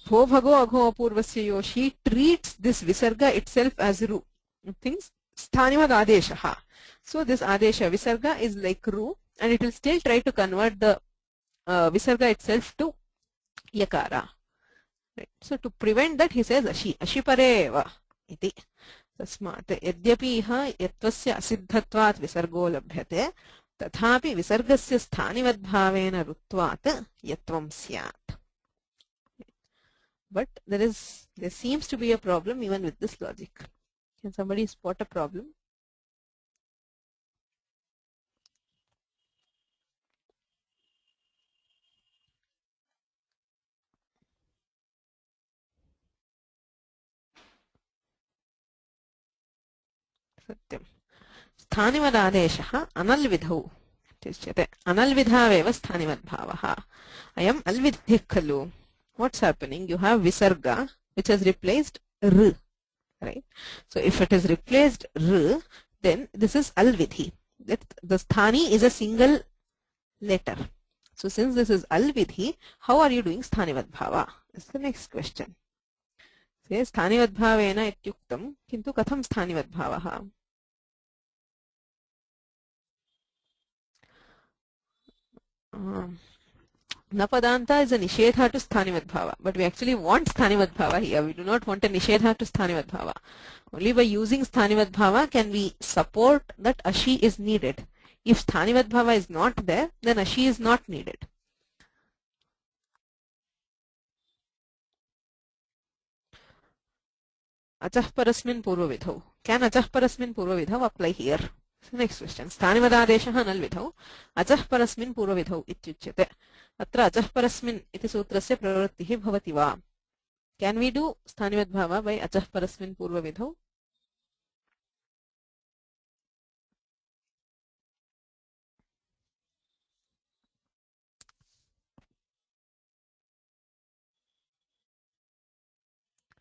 bho bhago agho apurvasya yoshi treats this visarga itself as ru. Things sthanivat adeshaha. So this adesha visarga is like ru, and it will still try to convert the visarga itself to yakara. Right. So to prevent that, he says ashi, ashipareva iti. तस्मात् यद्यपि इह यत्त्वस्य असिद्धत्वात् विसर्गो लभ्यते तथापि विसर्गस्य स्थानिवद्भावेन रुत्वात् यत्त्वं स्यात्. But there seems to be a problem even with this logic. Can somebody spot a problem? सत्यं. स्थानिवदादेशः अनल्विधौ इत्युच्यते. अनल्विधावेव स्थानिवद्भावः. अयम् अल्विधिः खलु. What's happening? You have visarga which has replaced r, right? So if it has replaced r, then this is alvidhi. That the sthani is a single letter. So since this is alvidhi, how are you doing sthanivad bhava? That's the next question. Say sthanivad bhavena ityuktam, kintu katham sthanivad bhavaha? Napadanta is a nishedha to sthanivad bhava, but we actually want sthanivad bhava here. We do not want a nishedha to sthanivad bhava. Only by using sthanivad bhava can we support that ashi is needed. If sthanivad bhava is not there, then ashi is not needed. Achah parasmin purvavidhau. Can achah parasmin purvavidhau apply here? So next question. Sthanivadadeshah analvidhau. Achah parasmin purvavidhau ityuchyate. अत्र अचः परस्मिन् इति सूत्रस्य प्रवृत्तिः भवति वा? Can we do sthanivad bhava by अचः परस्मिन् पूर्वविधौ?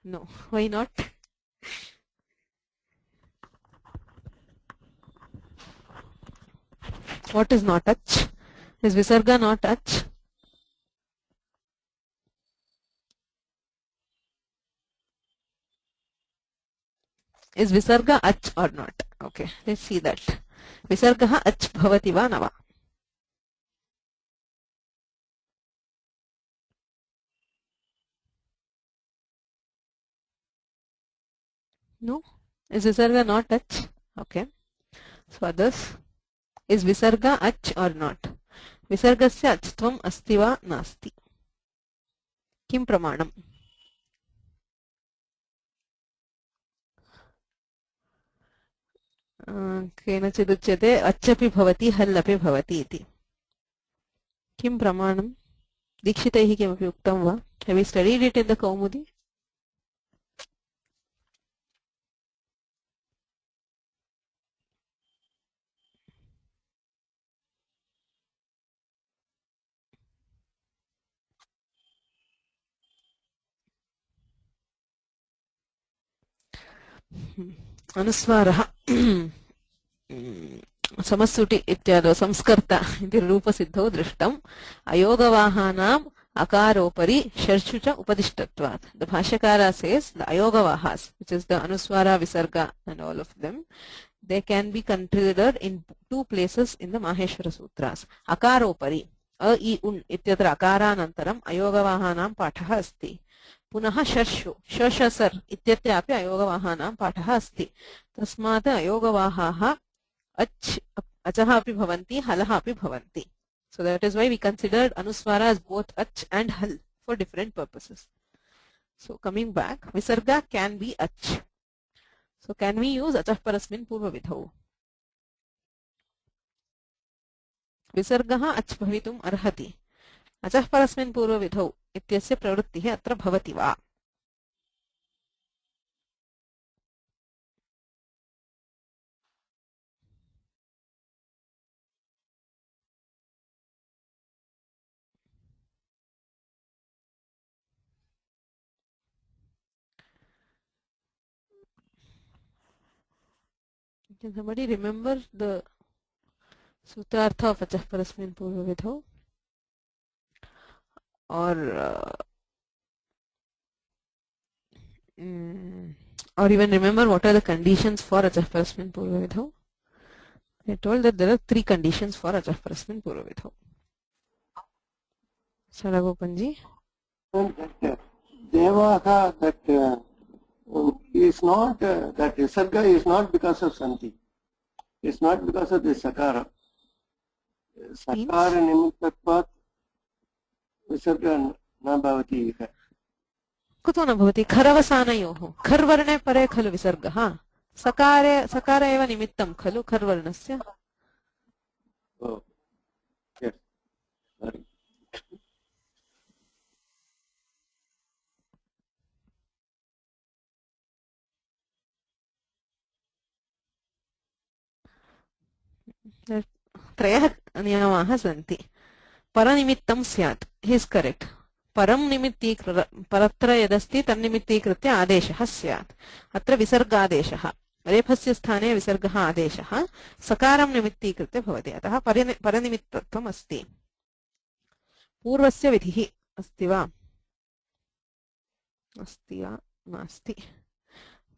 No. Why not? What is not ach? Is visarga not ach? Is visarga ach or not? Okay, let's see that. Visargah ach bhavati va na va? No. Is visarga not ach? Okay. So others, is visarga ach or not? Visargasya achtvam asti va nasti? Kim pramanam? केनचिदुच्यते अच्छपि भवति हल् अपि भवति इति. किं प्रमाणं? दीक्षितैः किमपि उक्तं वा? Have you studied it in the Kaumudi? अनुस्वारः समस्तुटि इत्यादौ संस्कर्ता इति रूपसिद्धौ दृष्टम्. अयोगवाहानाम् akaropari sharchucha upadishtatvat. The Bhashyakara says the ayogavahas, which is the anuswara, visarga and all of them, they can be considered in two places in the Maheshwara Sutras. Akaropari, a I un ityatra akaranantaram ayogavahanam pathaha asti. पुनः शर्षु शशसर इत्यत्रापि अयोगवाहानां पाठः अस्ति. तस्मात् अयोगवाहाः अच् अचः अपि भवन्ति हलः अपि भवन्ति. So that is why we considered anuswara as both ach and hal for different purposes. So coming back, visarga can be ach. So can we use achah parasmin purva vidhau? Visargah ach bhavitum arhati. अचः परस्मिन् पूर्वविधौ इत्यस्य प्रवृत्तिः अत्र भवति वा? Can somebody remember the Sutrartha of Achah Parasmin Purvavidhau? Or even remember what are the conditions for Achah Parasmin Purvavidhau? I told that there are 3 conditions for Achah Parasmin Purvavidhau. Sadagopanji? That Devaha, that is not, that Visarga is not because of Santi. It's not because of the Sakara. Sakara Nimittatvat Visarga na bhavati iha. कुतो न भवति खरवसानयोः खर्वर्णे परे खलु विसर्गः सकार एव निमित्तं खलु खर्वर्णस्य Oh, yes. Sorry. त्रयः नियमाः सन्ति परनिमित्तं स्यात् हि इस् करेक्ट् परं परत्र यदस्ति तन्निमित्तीकृत्य आदेशः स्यात् अत्र विसर्गादेशः रेफस्य स्थाने विसर्गः आदेशः सकारं निमित्तीकृत्य भवति अतः परनिमित्तत्वम् अस्ति पूर्वस्य विधिः अस्ति वा नास्ति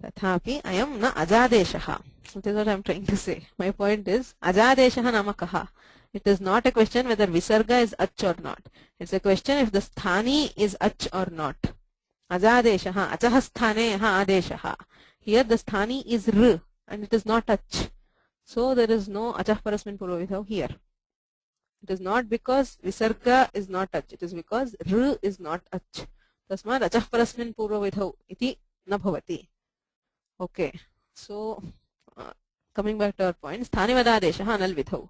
तथापि अयं न अजादेशः That is what I am trying to say. My point is अजादेशः नाम कः It is not a question whether visarga is ach or not. It's a question if the sthani is ach or not. Ajadeshaha, achah sthaneha adeshaha. Here the sthani is r and it is not ach. So there is no achah parasmin purvavidhau here. It is not because visarga is not ach. It is because r is not ach. Tasmad achah parasmin purvavidhau iti na bhavati. Okay. So coming back to our point, sthanivadadeshaha analvidhau.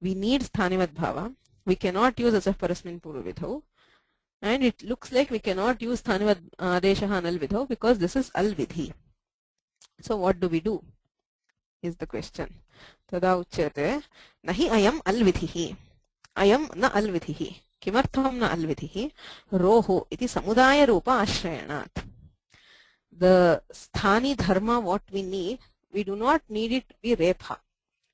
We need sthanivat bhava. We cannot use achah parasmin purvavidhau. And it looks like we cannot use sthanivat adeshaha analvidhau because this is alvidhi. So what do we do? Is the question. Tada uchyate nahi ayam alvidhihi. Ayam na alvidhihi. Kimartham na alvidhihi. Roho iti samudaya rupa ashrayanat. The sthani dharma what we need, we do not need it to be repha.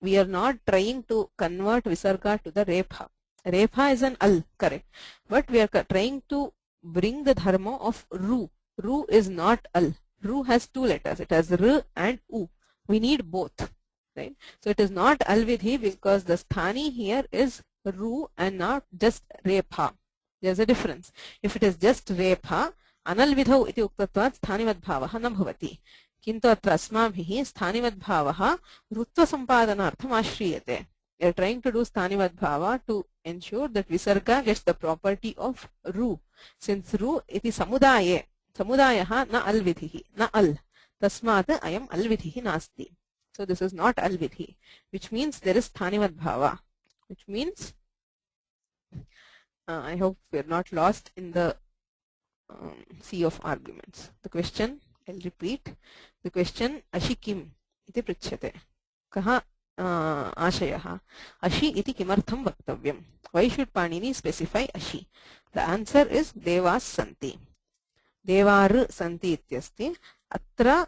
We are not trying to convert visarga to the repha. Repha is an al, correct. But we are trying to bring the dharma of ru. Ru is not al. Ru has 2 letters. It has r and u. We need both. Right? So it is not alvidhi because the sthani here is ru and not just repha. There is a difference. If it is just repha, analvidhau iti uktatvat sthanivat bhavah na bhavati. किंतु अत्र अस्माभिः स्थानिवद्भावः ऋत्वसम्पादनार्थम् आश्रीयते. We are trying to do स्थानिवद्भाव to ensure that visarga gets the property of ru. Since ru iti samudaye, samudayah na alvidhihi, na al. Tasmat ayam alvidhihi nasti. So this is not alvidhi, which means there is स्थानिवद्भाव. Which means, I hope we are not lost in the sea of arguments. The question, I'll repeat. The question ashikim iti prithyate. Kaha ashayah? Ashi iti kimartham vaktavyam. Why should Panini specify ashi? The answer is devas santi. Devar santi ityasti. Atra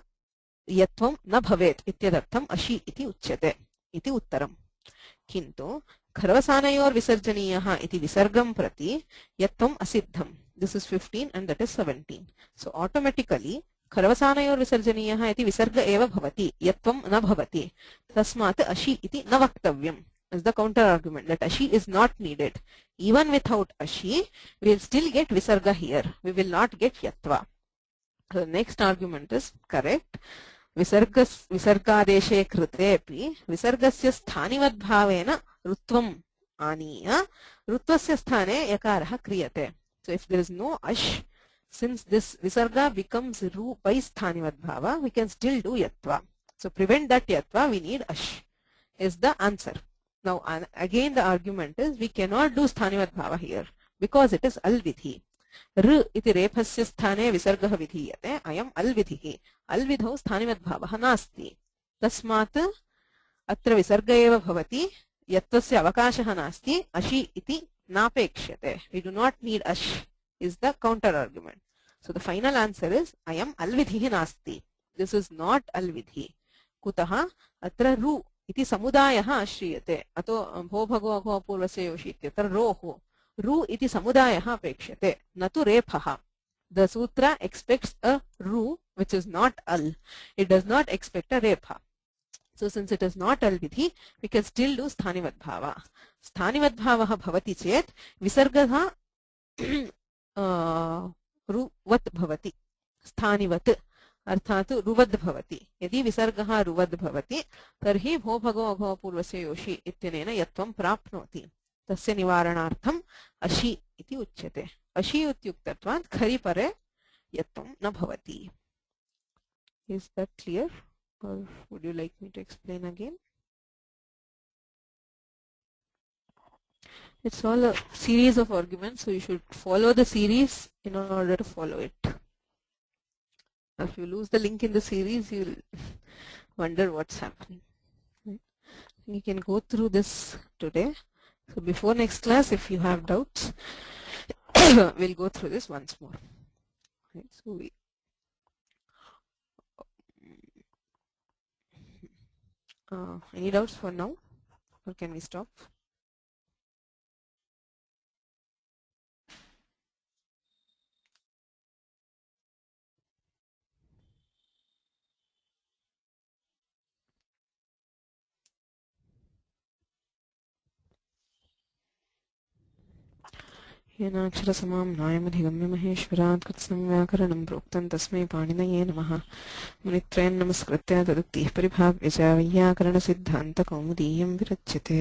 yatvam na bhavet ityadartham ashi iti uchyate. Iti uttaram. Kintu kharvasanayor visarjaniyah iti visargam prati yatvam asiddham. This is 15 and that is 17. So automatically खरवसानयोर् विसर्जनीयः इति विसर्ग एव भवति यत्वं न भवति तस्मात् अशि इति न वक्तव्यम् is the counter argument that ashi is not needed. Even without ashi we will still get visarga here, we will not get yatva. So the next argument is correct. विसर्गादेशे कृतेपि विसर्गस्य स्थानिवद्भावेन ऋत्वम् आनीय ऋत्वस्य स्थाने यकारः क्रियते. So if there is no ash, since this visarga becomes ru by sthanivat we can still do yatva. So prevent that yatva, we need ash, is the answer. Now again the argument is we cannot do sthanivat here because it is alvidhi. R iti rephasya sthane visargah vidhiyate. Ayam alvidhihi. Alvidhau sthanivat bhavah nasti. Tasmat atra visarga eva bhavati yatvasya avakashah nasti. Ashi iti napekshate. We do not need ash, is the counter argument. So the final answer is ayam alvidhihi nasti. This is not alvidhi. कुतः अत्र रु इति समुदायः आश्रीयते अतो भो भगो अघो पूर्वस्य योषि इत्यत्र रोः रु इति समुदायः अपेक्ष्यते न तु रेफः the sutra expects a ru which is not al. It does not expect a repha. So since it is not al vidhi, we can still do sthanivat bhava. Sthanivat bhavah bhavati chet visargah ruvat bhavati. Sthanivat अर्थात रुवद् भवति यदि विसर्गः रुवद् भवति तर्हि भो भगो अघो पूर्वस्य योषि इत्यनेन यत्वं प्राप्नोति तस्य निवारणार्थम् अशि इति उच्यते अशि इत्युक्तत्वात् खरि परे यत्वं न भवति Is that clear or would you like me to explain again? It's all a series of arguments, so you should follow the series in order to follow it. If you lose the link in the series, you'll wonder what's happening. Right? You can go through this today. So before next class, if you have doubts, we'll go through this once more. Right? So any doubts for now, or can we stop? येनाक्षरसमां नायमधिगम्य महेश्वरात् कृत्स्नं व्याकरणं प्रोक्तं तस्मै पाणिनये नमः मुनित्रयं नमस्कृत्य तदुक्तिः परिभाव्य च वैयाकरणसिद्धान्तकौमुदीयं विरच्यते